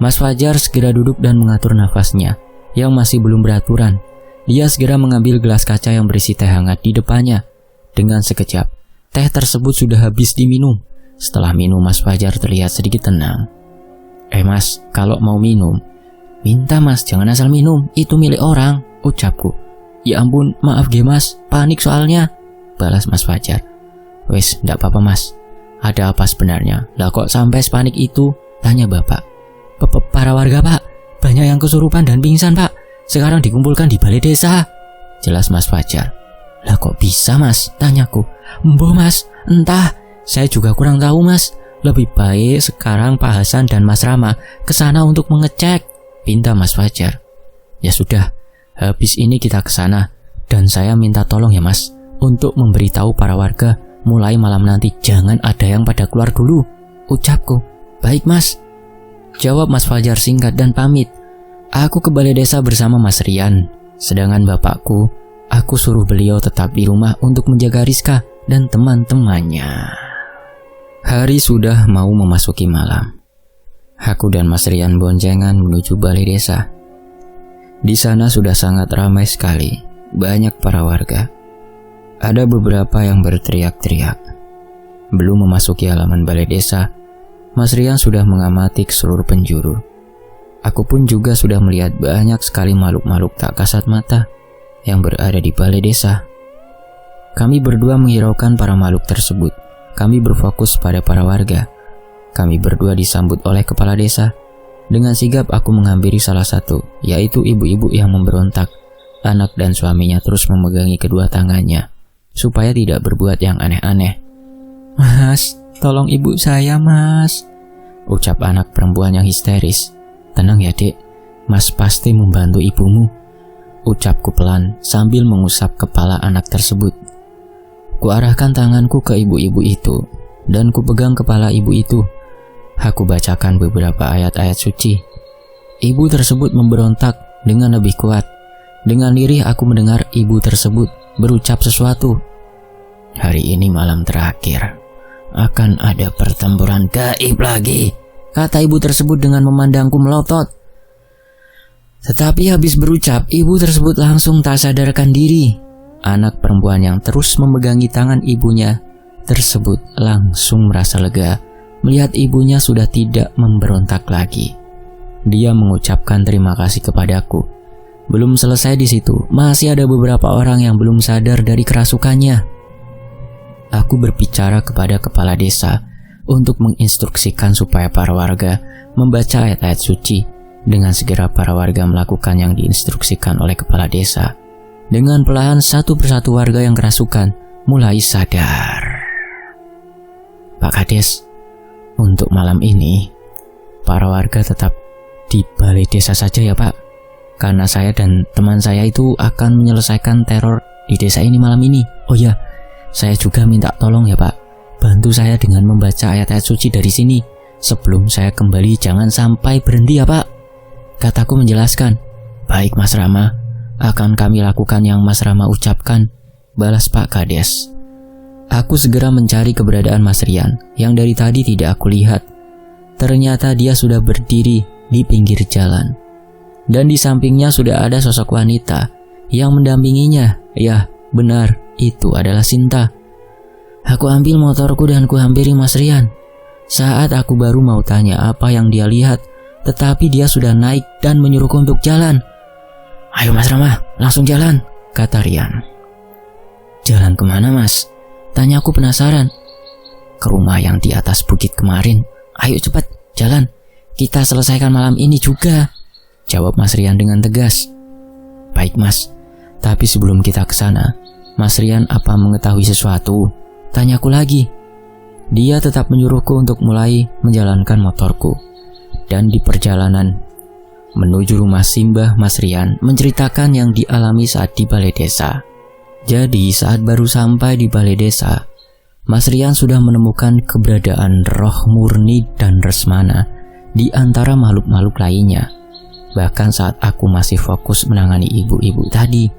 Mas Fajar segera duduk dan mengatur nafasnya yang masih belum beraturan. Dia segera mengambil gelas kaca yang berisi teh hangat di depannya. Dengan sekejap, teh tersebut sudah habis diminum. Setelah minum, Mas Fajar terlihat sedikit tenang. Mas, kalau mau minum, minta Mas, jangan asal minum, itu milik orang, ucapku. Ya ampun, maaf ge Mas, panik soalnya, balas Mas Fajar. Wes, ndak apa-apa Mas. Ada apa sebenarnya? Lah kok sampai sepanik itu? Tanya Bapak. Para warga Pak, banyak yang kesurupan dan pingsan Pak. Sekarang dikumpulkan di balai desa, jelas Mas Fajar. Lah kok bisa Mas? Tanyaku. Mbah Mas, entah, saya juga kurang tahu Mas. Lebih baik sekarang Pak Hasan dan Mas Rama ke sana untuk mengecek, pinta Mas Fajar. Ya sudah, habis ini kita ke sana, dan saya minta tolong ya Mas untuk memberitahu para warga mulai malam nanti jangan ada yang pada keluar dulu, ucapku. Baik Mas, jawab Mas Fajar singkat dan pamit. Aku ke balai desa bersama Mas Rian. Sedangkan bapakku, aku suruh beliau tetap di rumah untuk menjaga Rizka dan teman-temannya. Hari sudah mau memasuki malam. Aku dan Mas Rian boncengan menuju balai desa. Di sana sudah sangat ramai sekali, banyak para warga. Ada beberapa yang berteriak-teriak. Belum memasuki halaman balai desa, Mas Rian sudah mengamati ke seluruh penjuru. Aku pun juga sudah melihat banyak sekali makhluk-makhluk tak kasat mata yang berada di balai desa. Kami berdua menghiraukan para makhluk tersebut. Kami berfokus pada para warga. Kami berdua disambut oleh kepala desa. Dengan sigap aku menghampiri salah satu, yaitu ibu-ibu yang memberontak. Anak dan suaminya terus memegangi kedua tangannya supaya tidak berbuat yang aneh-aneh. Mas, tolong ibu saya Mas, ucap anak perempuan yang histeris. Tenang ya dek, Mas pasti membantu ibumu, ucapku pelan sambil mengusap kepala anak tersebut. Kuarahkan tanganku ke ibu-ibu itu, dan ku pegang kepala ibu itu. Aku bacakan beberapa ayat-ayat suci. Ibu tersebut memberontak dengan lebih kuat. Dengan lirih aku mendengar ibu tersebut berucap sesuatu. Hari ini malam terakhir, akan ada pertempuran gaib lagi, kata ibu tersebut dengan memandangku melotot. Tetapi habis berucap, ibu tersebut langsung tak sadarkan diri. Anak perempuan yang terus memegangi tangan ibunya tersebut langsung merasa lega melihat ibunya sudah tidak memberontak lagi. Dia mengucapkan terima kasih kepadaku. Belum selesai di situ, masih ada beberapa orang yang belum sadar dari kerasukannya. Aku berbicara kepada kepala desa untuk menginstruksikan supaya para warga membaca ayat-ayat suci. Dengan segera para warga melakukan yang diinstruksikan oleh kepala desa. Dengan perlahan satu persatu warga yang kerasukan mulai sadar. Pak Kades, untuk malam ini para warga tetap Di balai desa saja ya Pak, karena saya dan teman saya itu akan menyelesaikan teror di desa ini malam ini. Oh ya, saya juga minta tolong ya Pak, bantu saya dengan membaca ayat-ayat suci dari sini. Sebelum saya kembali jangan sampai berhenti ya Pak, kataku menjelaskan. Baik Mas Rama, akan kami lakukan yang Mas Rama ucapkan, balas Pak Kades. Aku segera mencari keberadaan Mas Rian yang dari tadi tidak aku lihat. Ternyata dia sudah berdiri di pinggir jalan, dan di sampingnya sudah ada sosok wanita yang mendampinginya. Ya, benar, itu adalah Sinta. Aku ambil motorku dan kuhampiri Mas Rian. Saat aku baru mau tanya apa yang dia lihat, tetapi dia sudah naik dan menyuruhku untuk jalan. Ayo Mas Rama, langsung jalan, kata Rian. Jalan kemana Mas? Tanyaku penasaran. Ke rumah yang di atas bukit kemarin. Ayo cepat, jalan. Kita selesaikan malam ini juga, jawab Mas Rian dengan tegas. Baik Mas, tapi sebelum kita ke sana, Mas Rian apa mengetahui sesuatu? Tanyaku lagi. Dia tetap menyuruhku untuk mulai menjalankan motorku. Dan di perjalanan menuju rumah Simbah, Mas Rian menceritakan yang dialami saat di balai desa. Jadi saat baru sampai di balai desa, Mas Rian sudah menemukan keberadaan roh murni dan Resmana di antara makhluk-makhluk lainnya. Bahkan saat aku masih fokus menangani ibu-ibu tadi,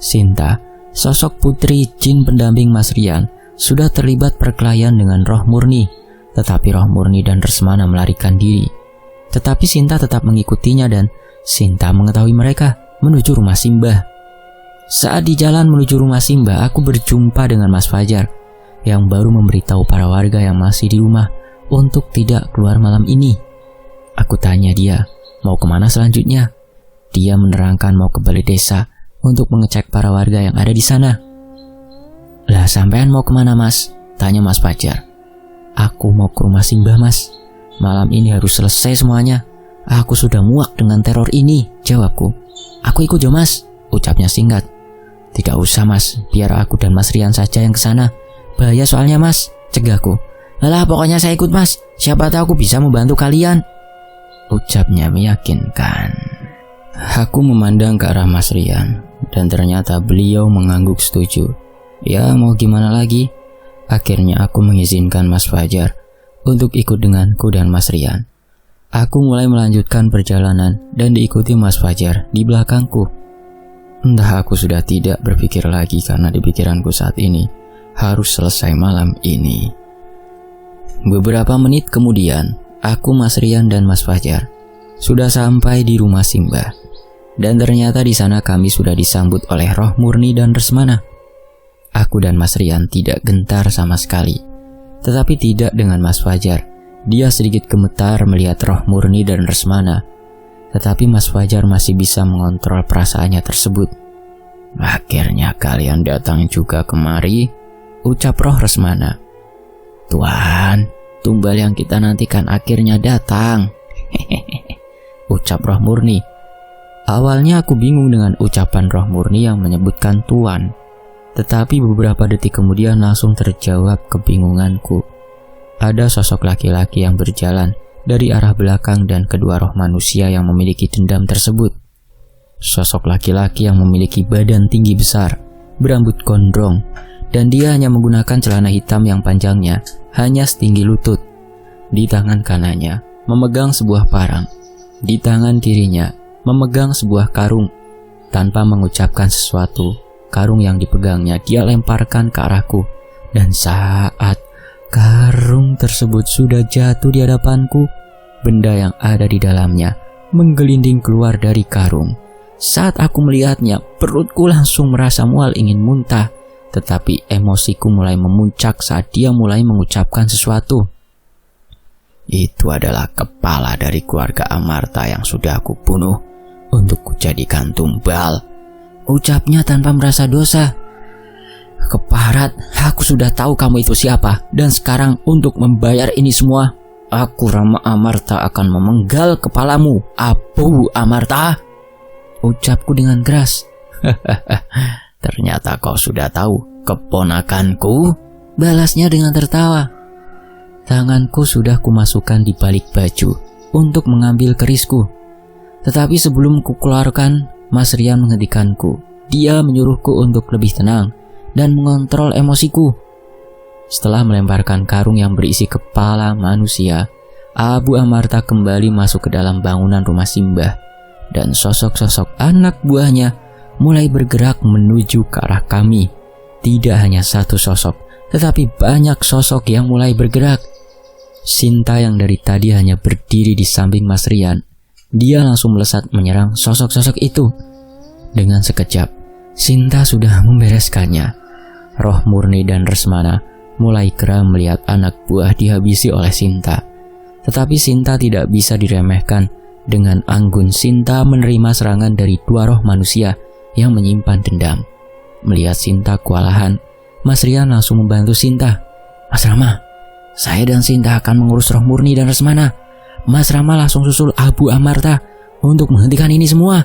Sinta, sosok putri jin pendamping Mas Rian, sudah terlibat perkelahian dengan roh murni. Tetapi roh murni dan Resmana melarikan diri. Tetapi Sinta tetap mengikutinya dan Sinta mengetahui mereka menuju rumah Simbah. Saat di jalan menuju rumah Simbah, aku berjumpa dengan Mas Fajar yang baru memberitahu para warga yang masih di rumah untuk tidak keluar malam ini. Aku tanya dia, mau kemana selanjutnya? Dia menerangkan mau ke balai desa untuk mengecek para warga yang ada di sana. Lah sampean mau kemana Mas? Tanya Mas Fajar. Aku mau ke rumah Simbah Mas. Malam ini harus selesai semuanya. Aku sudah muak dengan teror ini, jawabku. Aku ikut jo Mas, ucapnya singkat. Tidak usah Mas, biar aku dan Mas Rian saja yang kesana. Bahaya soalnya Mas, cegahku. Alah pokoknya saya ikut Mas, siapa tahu aku bisa membantu kalian, ucapnya meyakinkan. Aku memandang ke arah Mas Rian, dan ternyata beliau mengangguk setuju. Ya mau gimana lagi, akhirnya aku mengizinkan Mas Fajar untuk ikut denganku dan Mas Rian. Aku mulai melanjutkan perjalanan dan diikuti Mas Fajar di belakangku. Entah aku sudah tidak berpikir lagi karena di pikiranku saat ini harus selesai malam ini. Beberapa menit kemudian, aku, Mas Rian dan Mas Fajar sudah sampai di rumah Simbah. Dan ternyata di sana kami sudah disambut oleh roh murni dan Resmana. Aku dan Mas Rian tidak gentar sama sekali. Tetapi tidak dengan Mas Fajar. Dia sedikit gemetar melihat roh murni dan Resmana. Tetapi Mas Fajar masih bisa mengontrol perasaannya tersebut. Akhirnya kalian datang juga kemari, ucap roh Resmana. Tuan, tumbal yang kita nantikan akhirnya datang, ucap roh murni. Awalnya aku bingung dengan ucapan roh murni yang menyebutkan tuan. Tetapi beberapa detik kemudian langsung terjawab kebingunganku. Ada sosok laki-laki yang berjalan dari arah belakang dan kedua roh manusia yang memiliki dendam tersebut. Sosok laki-laki yang memiliki badan tinggi besar, berambut gondrong, dan dia hanya menggunakan celana hitam yang panjangnya hanya setinggi lutut. Di tangan kanannya memegang sebuah parang, di tangan kirinya memegang sebuah karung. Tanpa mengucapkan sesuatu, karung yang dipegangnya dia lemparkan ke arahku. Dan saat karung tersebut sudah jatuh di hadapanku, benda yang ada di dalamnya menggelinding keluar dari karung. Saat aku melihatnya, perutku langsung merasa mual ingin muntah. Tetapi emosiku mulai memuncak saat dia mulai mengucapkan sesuatu. Itu adalah kepala dari keluarga Amarta yang sudah aku bunuh untuk kujadikan tumbal, ucapnya tanpa merasa dosa. Keparat, aku sudah tahu kamu itu siapa, dan sekarang untuk membayar ini semua, aku Rama Amarta akan memenggal kepalamu, Apu Amarta, ucapku dengan keras. Ternyata kau sudah tahu, keponakanku, balasnya dengan tertawa. Tanganku sudah kumasukkan di balik baju untuk mengambil kerisku. Tetapi sebelum kukeluarkan, Mas Rian menghentikanku. Dia menyuruhku untuk lebih tenang dan mengontrol emosiku. Setelah melemparkan karung yang berisi kepala manusia, Abu Amarta kembali masuk ke dalam bangunan rumah Simbah, dan sosok-sosok anak buahnya mulai bergerak menuju ke arah kami. Tidak hanya satu sosok, tetapi banyak sosok yang mulai bergerak. Sinta yang dari tadi hanya berdiri di samping Mas Rian, dia langsung melesat menyerang sosok-sosok itu. Dengan sekejap, Sinta sudah membereskannya. Roh Murni dan Resmana mulai geram melihat anak buah dihabisi oleh Sinta. Tetapi Sinta tidak bisa diremehkan. Dengan anggun Sinta menerima serangan dari dua roh manusia yang menyimpan dendam. Melihat Sinta kewalahan, Mas Rian langsung membantu Sinta. "Mas Rama, saya dan Sinta akan mengurus roh Murni dan Resmana. Mas Rama langsung susul Abu Amarta untuk menghentikan ini semua,"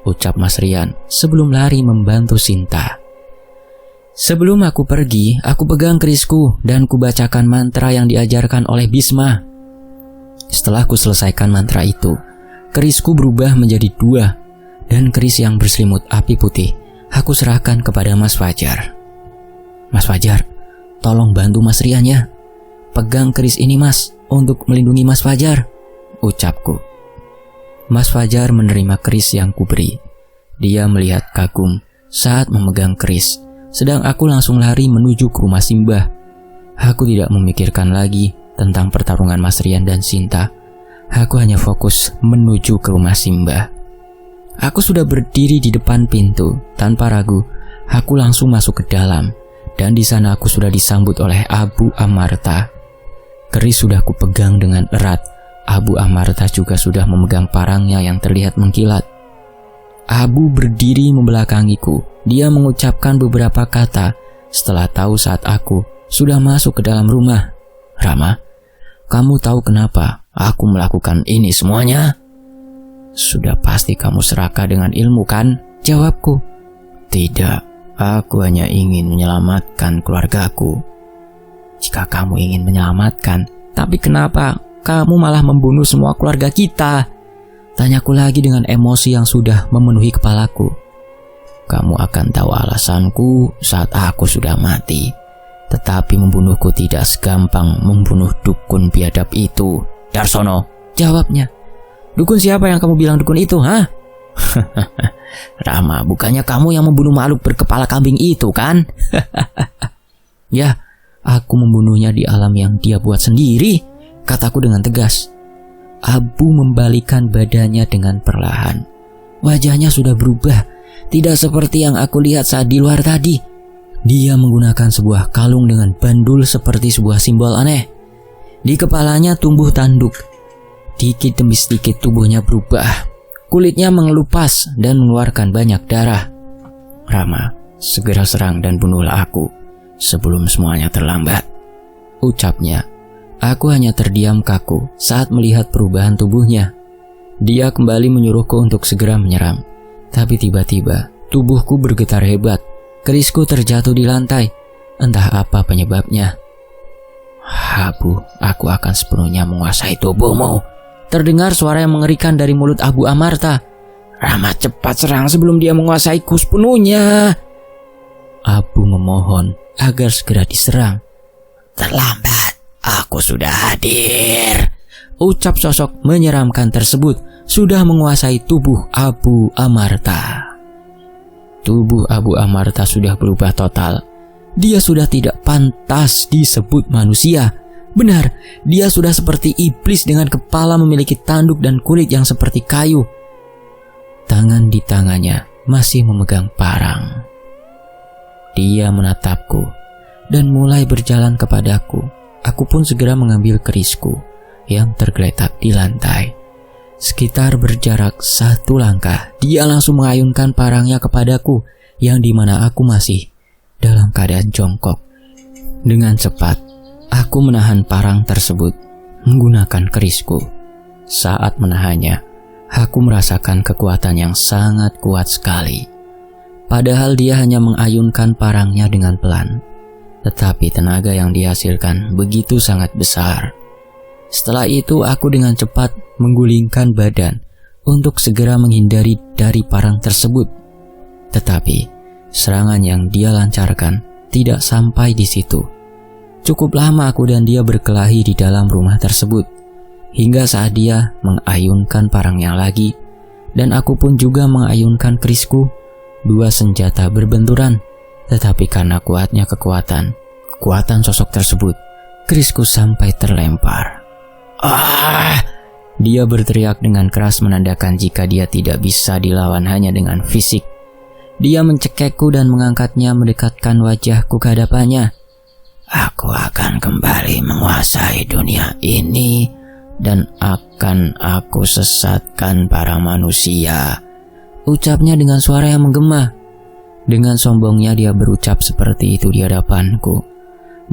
ucap Mas Rian sebelum lari membantu Sinta. Sebelum aku pergi, aku pegang kerisku dan kubacakan mantra yang diajarkan oleh Bisma. Setelah ku selesaikan mantra itu, kerisku berubah menjadi dua, dan keris yang berselimut api putih aku serahkan kepada Mas Fajar. "Mas Fajar, tolong bantu Mas Rian ya. Pegang keris ini Mas, untuk melindungi Mas Fajar," ucapku. Mas Fajar menerima keris yang kuberi. Dia melihat kagum saat memegang keris, sedang aku langsung lari menuju ke rumah Simbah. Aku tidak memikirkan lagi tentang pertarungan Mas Rian dan Sinta. Aku hanya fokus menuju ke rumah Simbah. Aku sudah berdiri di depan pintu. Tanpa ragu, aku langsung masuk ke dalam, dan di sana aku sudah disambut oleh Abu Amarta. Keris sudah kupegang dengan erat. Abu Amarta juga sudah memegang parangnya yang terlihat mengkilat. Abu berdiri membelakangiku. Dia mengucapkan beberapa kata setelah tahu saat aku sudah masuk ke dalam rumah. "Rama, kamu tahu kenapa aku melakukan ini semuanya?" "Sudah pasti kamu serakah dengan ilmu kan?" jawabku. "Tidak, aku hanya ingin menyelamatkan keluargaku." "Jika kamu ingin menyelamatkan, tapi kenapa kamu malah membunuh semua keluarga kita?" tanyaku lagi dengan emosi yang sudah memenuhi kepalaku. "Kamu akan tahu alasanku saat aku sudah mati. Tetapi membunuhku tidak segampang membunuh dukun biadab itu, Darsono," jawabnya. "Dukun siapa yang kamu bilang dukun itu, ha?" "Rama, bukannya kamu yang membunuh makhluk berkepala kambing itu, kan?" "Ya, aku membunuhnya di alam yang dia buat sendiri," kataku dengan tegas. Abu membalikan badannya dengan perlahan. Wajahnya sudah berubah, tidak seperti yang aku lihat saat di luar tadi. Dia menggunakan sebuah kalung dengan bandul seperti sebuah simbol aneh. Di kepalanya tumbuh tanduk. Dikit demi sedikit tubuhnya berubah. Kulitnya mengelupas dan mengeluarkan banyak darah. "Rama, segera serang dan bunuhlah aku sebelum semuanya terlambat," ucapnya. Aku hanya terdiam kaku saat melihat perubahan tubuhnya. Dia kembali menyuruhku untuk segera menyerang. Tapi tiba-tiba tubuhku bergetar hebat. Kerisku terjatuh di lantai. Entah apa penyebabnya. "Abu, aku akan sepenuhnya menguasai tubuhmu," terdengar suara yang mengerikan dari mulut Abu Amarta. "Rama, cepat serang sebelum dia menguasaiku sepenuhnya." Abu memohon agar segera diserang. "Terlambat, aku sudah hadir," ucap sosok menyeramkan tersebut sudah menguasai tubuh Abu Amarta. Tubuh Abu Amarta sudah berubah total. Dia sudah tidak pantas disebut manusia. Benar, dia sudah seperti iblis dengan kepala memiliki tanduk dan kulit yang seperti kayu. Tangan di tangannya masih memegang parang. Dia menatapku dan mulai berjalan kepadaku. Aku pun segera mengambil kerisku yang tergeletak di lantai. Sekitar berjarak 1 langkah, dia langsung mengayunkan parangnya kepadaku, yang dimana aku masih dalam keadaan jongkok. Dengan cepat, aku menahan parang tersebut menggunakan kerisku. Saat menahannya, aku merasakan kekuatan yang sangat kuat sekali. Padahal dia hanya mengayunkan parangnya dengan pelan, tetapi tenaga yang dihasilkan begitu sangat besar. Setelah itu aku dengan cepat menggulingkan badan untuk segera menghindari dari parang tersebut. Tetapi serangan yang dia lancarkan tidak sampai di situ. Cukup lama aku dan dia berkelahi di dalam rumah tersebut, hingga saat dia mengayunkan parangnya lagi, dan aku pun juga mengayunkan kerisku. Dua senjata berbenturan, tetapi karena kuatnya kekuatan sosok tersebut, kerisku sampai terlempar. "Ah!" Dia berteriak dengan keras menandakan jika dia tidak bisa dilawan hanya dengan fisik. Dia mencekekku dan mengangkatnya mendekatkan wajahku ke hadapannya. "Aku akan kembali menguasai dunia ini dan akan aku sesatkan para manusia," ucapnya dengan suara yang menggema. Dengan sombongnya dia berucap seperti itu di hadapanku.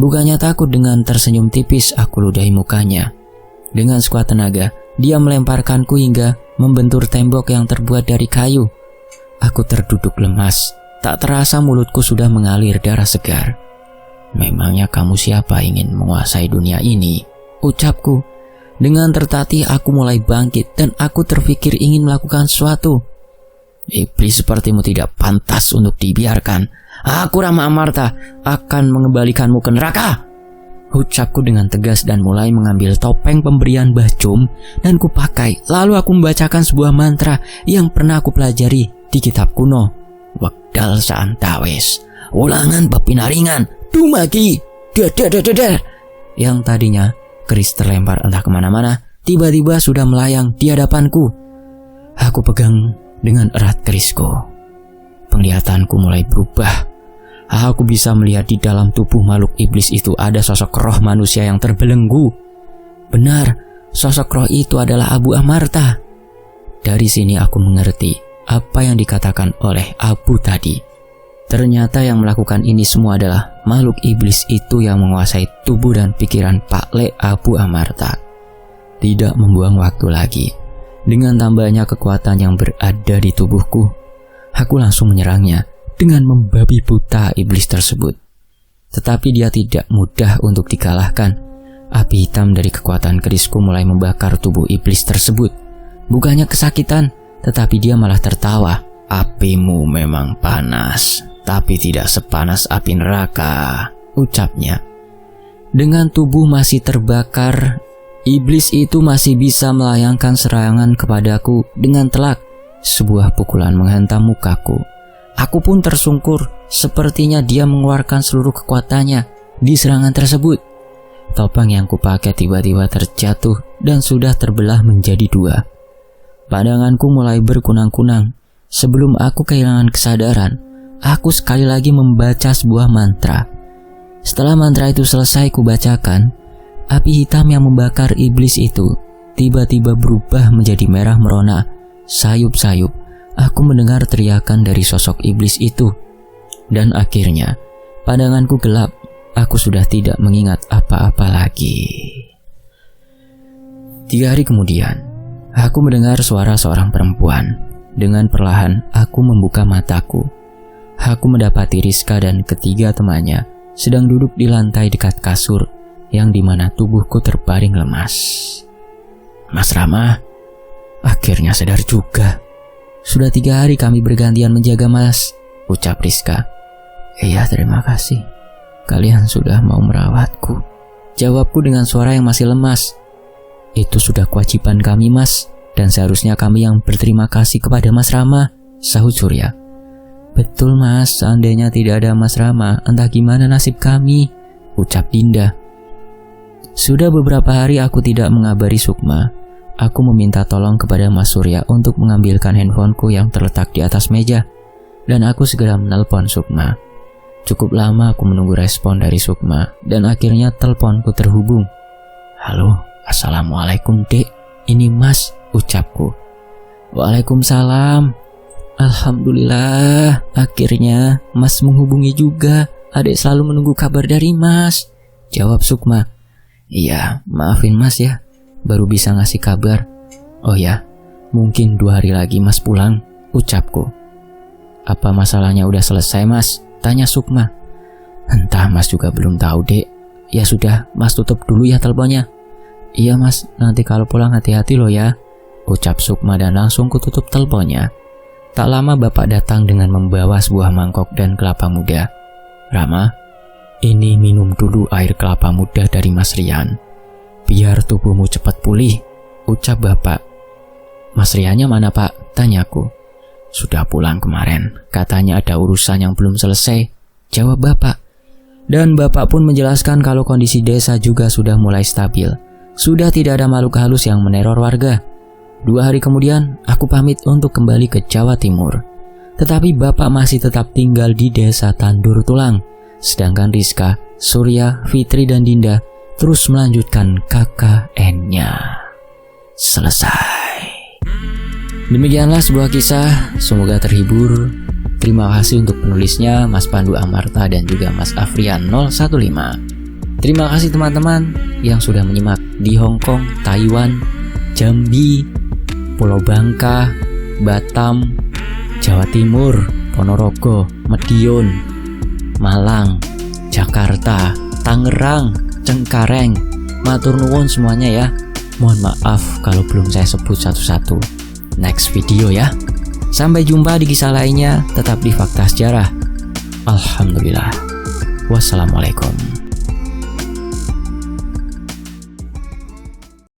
Bukannya takut, dengan tersenyum tipis aku ludahi mukanya. Dengan sekuat tenaga, dia melemparkanku hingga membentur tembok yang terbuat dari kayu. Aku terduduk lemas. Tak terasa mulutku sudah mengalir darah segar. "Memangnya kamu siapa ingin menguasai dunia ini?" ucapku. Dengan tertatih aku mulai bangkit dan aku terpikir ingin melakukan sesuatu. "Iblis sepertimu tidak pantas untuk dibiarkan. Aku Rama Amarta akan mengembalikanmu ke neraka," ucapku dengan tegas dan mulai mengambil topeng pemberian Mbah Jum dan kupakai. Lalu aku membacakan sebuah mantra yang pernah aku pelajari di kitab kuno. "Wekdal saantawis, ulangan bab pinaringan, dumagi, dadadadadar." Yang tadinya keris terlempar entah kemana-mana, tiba-tiba sudah melayang di hadapanku. Aku pegang dengan erat kerisku. Penglihatanku mulai berubah. Aku bisa melihat di dalam tubuh makhluk iblis itu ada sosok roh manusia yang terbelenggu. Benar, sosok roh itu adalah Abu Amarta. Dari sini aku mengerti apa yang dikatakan oleh Abu tadi. Ternyata yang melakukan ini semua adalah makhluk iblis itu yang menguasai tubuh dan pikiran Pak Le Abu Amarta. Tidak membuang waktu lagi. Dengan tambahnya kekuatan yang berada di tubuhku, aku langsung menyerangnya dengan membabi buta iblis tersebut. Tetapi dia tidak mudah untuk dikalahkan. Api hitam dari kekuatan kerisku mulai membakar tubuh iblis tersebut. Bukannya kesakitan, tetapi dia malah tertawa. "Apimu memang panas, tapi tidak sepanas api neraka," ucapnya. Dengan tubuh masih terbakar, iblis itu masih bisa melayangkan serangan kepadaku dengan telak. Sebuah pukulan menghantam mukaku. Aku pun tersungkur, sepertinya dia mengeluarkan seluruh kekuatannya di serangan tersebut. Topeng yang kupakai tiba-tiba terjatuh dan sudah terbelah menjadi dua. Pandanganku mulai berkunang-kunang. Sebelum aku kehilangan kesadaran, aku sekali lagi membaca sebuah mantra. Setelah mantra itu selesai kubacakan, api hitam yang membakar iblis itu tiba-tiba berubah menjadi merah merona, sayup-sayup. Aku mendengar teriakan dari sosok iblis itu. Dan akhirnya, pandanganku gelap. Aku sudah tidak mengingat apa-apa lagi. 3 hari kemudian, aku mendengar suara seorang perempuan. Dengan perlahan, aku membuka mataku. Aku mendapati Rizka dan ketiga temannya sedang duduk di lantai dekat kasur, yang dimana tubuhku terbaring lemas. "Mas Rama, akhirnya sadar juga. Sudah 3 hari kami bergantian menjaga Mas," ucap Rizka. "Iya, terima kasih. Kalian sudah mau merawatku," jawabku dengan suara yang masih lemas. "Itu sudah kewajiban kami, Mas, dan seharusnya kami yang berterima kasih kepada Mas Rama," sahut Surya. "Betul, Mas, seandainya tidak ada Mas Rama, entah gimana nasib kami," ucap Dinda. Sudah beberapa hari aku tidak mengabari Sukma. Aku meminta tolong kepada Mas Surya untuk mengambilkan handphoneku yang terletak di atas meja, dan aku segera menelpon Sukma. Cukup lama aku menunggu respon dari Sukma, dan akhirnya teleponku terhubung. "Halo, assalamualaikum Dek, ini Mas," ucapku. "Waalaikumsalam. Alhamdulillah, akhirnya Mas menghubungi juga. Adek selalu menunggu kabar dari Mas," jawab Sukma. "Iya, maafin Mas ya, baru bisa ngasih kabar. Oh ya, mungkin 2 hari lagi Mas pulang," ucapku. "Apa masalahnya udah selesai, Mas?" tanya Sukma. "Entah, Mas juga belum tahu, Dek. Ya sudah, Mas tutup dulu ya teleponnya." "Iya Mas, nanti kalau pulang hati-hati loh ya," ucap Sukma dan langsung kututup teleponnya. Tak lama bapak datang dengan membawa sebuah mangkok dan kelapa muda. Rama, ini minum dulu air kelapa muda dari Mas Rian. Biar tubuhmu cepat pulih, ucap bapak. Mas Riannya mana pak? Tanyaku. Sudah pulang kemarin, katanya ada urusan yang belum selesai, jawab bapak. Dan bapak pun menjelaskan kalau kondisi desa juga sudah mulai stabil. Sudah tidak ada makhluk halus yang meneror warga. 2 hari kemudian, aku pamit untuk kembali ke Jawa Timur. Tetapi bapak masih tetap tinggal di desa Tandur Tulang. Sedangkan Rizka, Surya, Fitri, dan Dinda terus melanjutkan KKN-nya. Selesai. Demikianlah sebuah kisah, semoga terhibur. Terima kasih untuk penulisnya Mas Pandu Amarta dan juga Mas Afrian 015. Terima kasih teman-teman yang sudah menyimak di Hong Kong, Taiwan, Jambi, Pulau Bangka, Batam, Jawa Timur, Ponorogo, Madiun, Malang, Jakarta, Tangerang, Cengkareng. Matur nuwun semuanya ya. Mohon maaf kalau belum saya sebut satu-satu. Next video ya. Sampai jumpa di kisah lainnya, tetap di Fakta Sejarah. Alhamdulillah. Wassalamualaikum.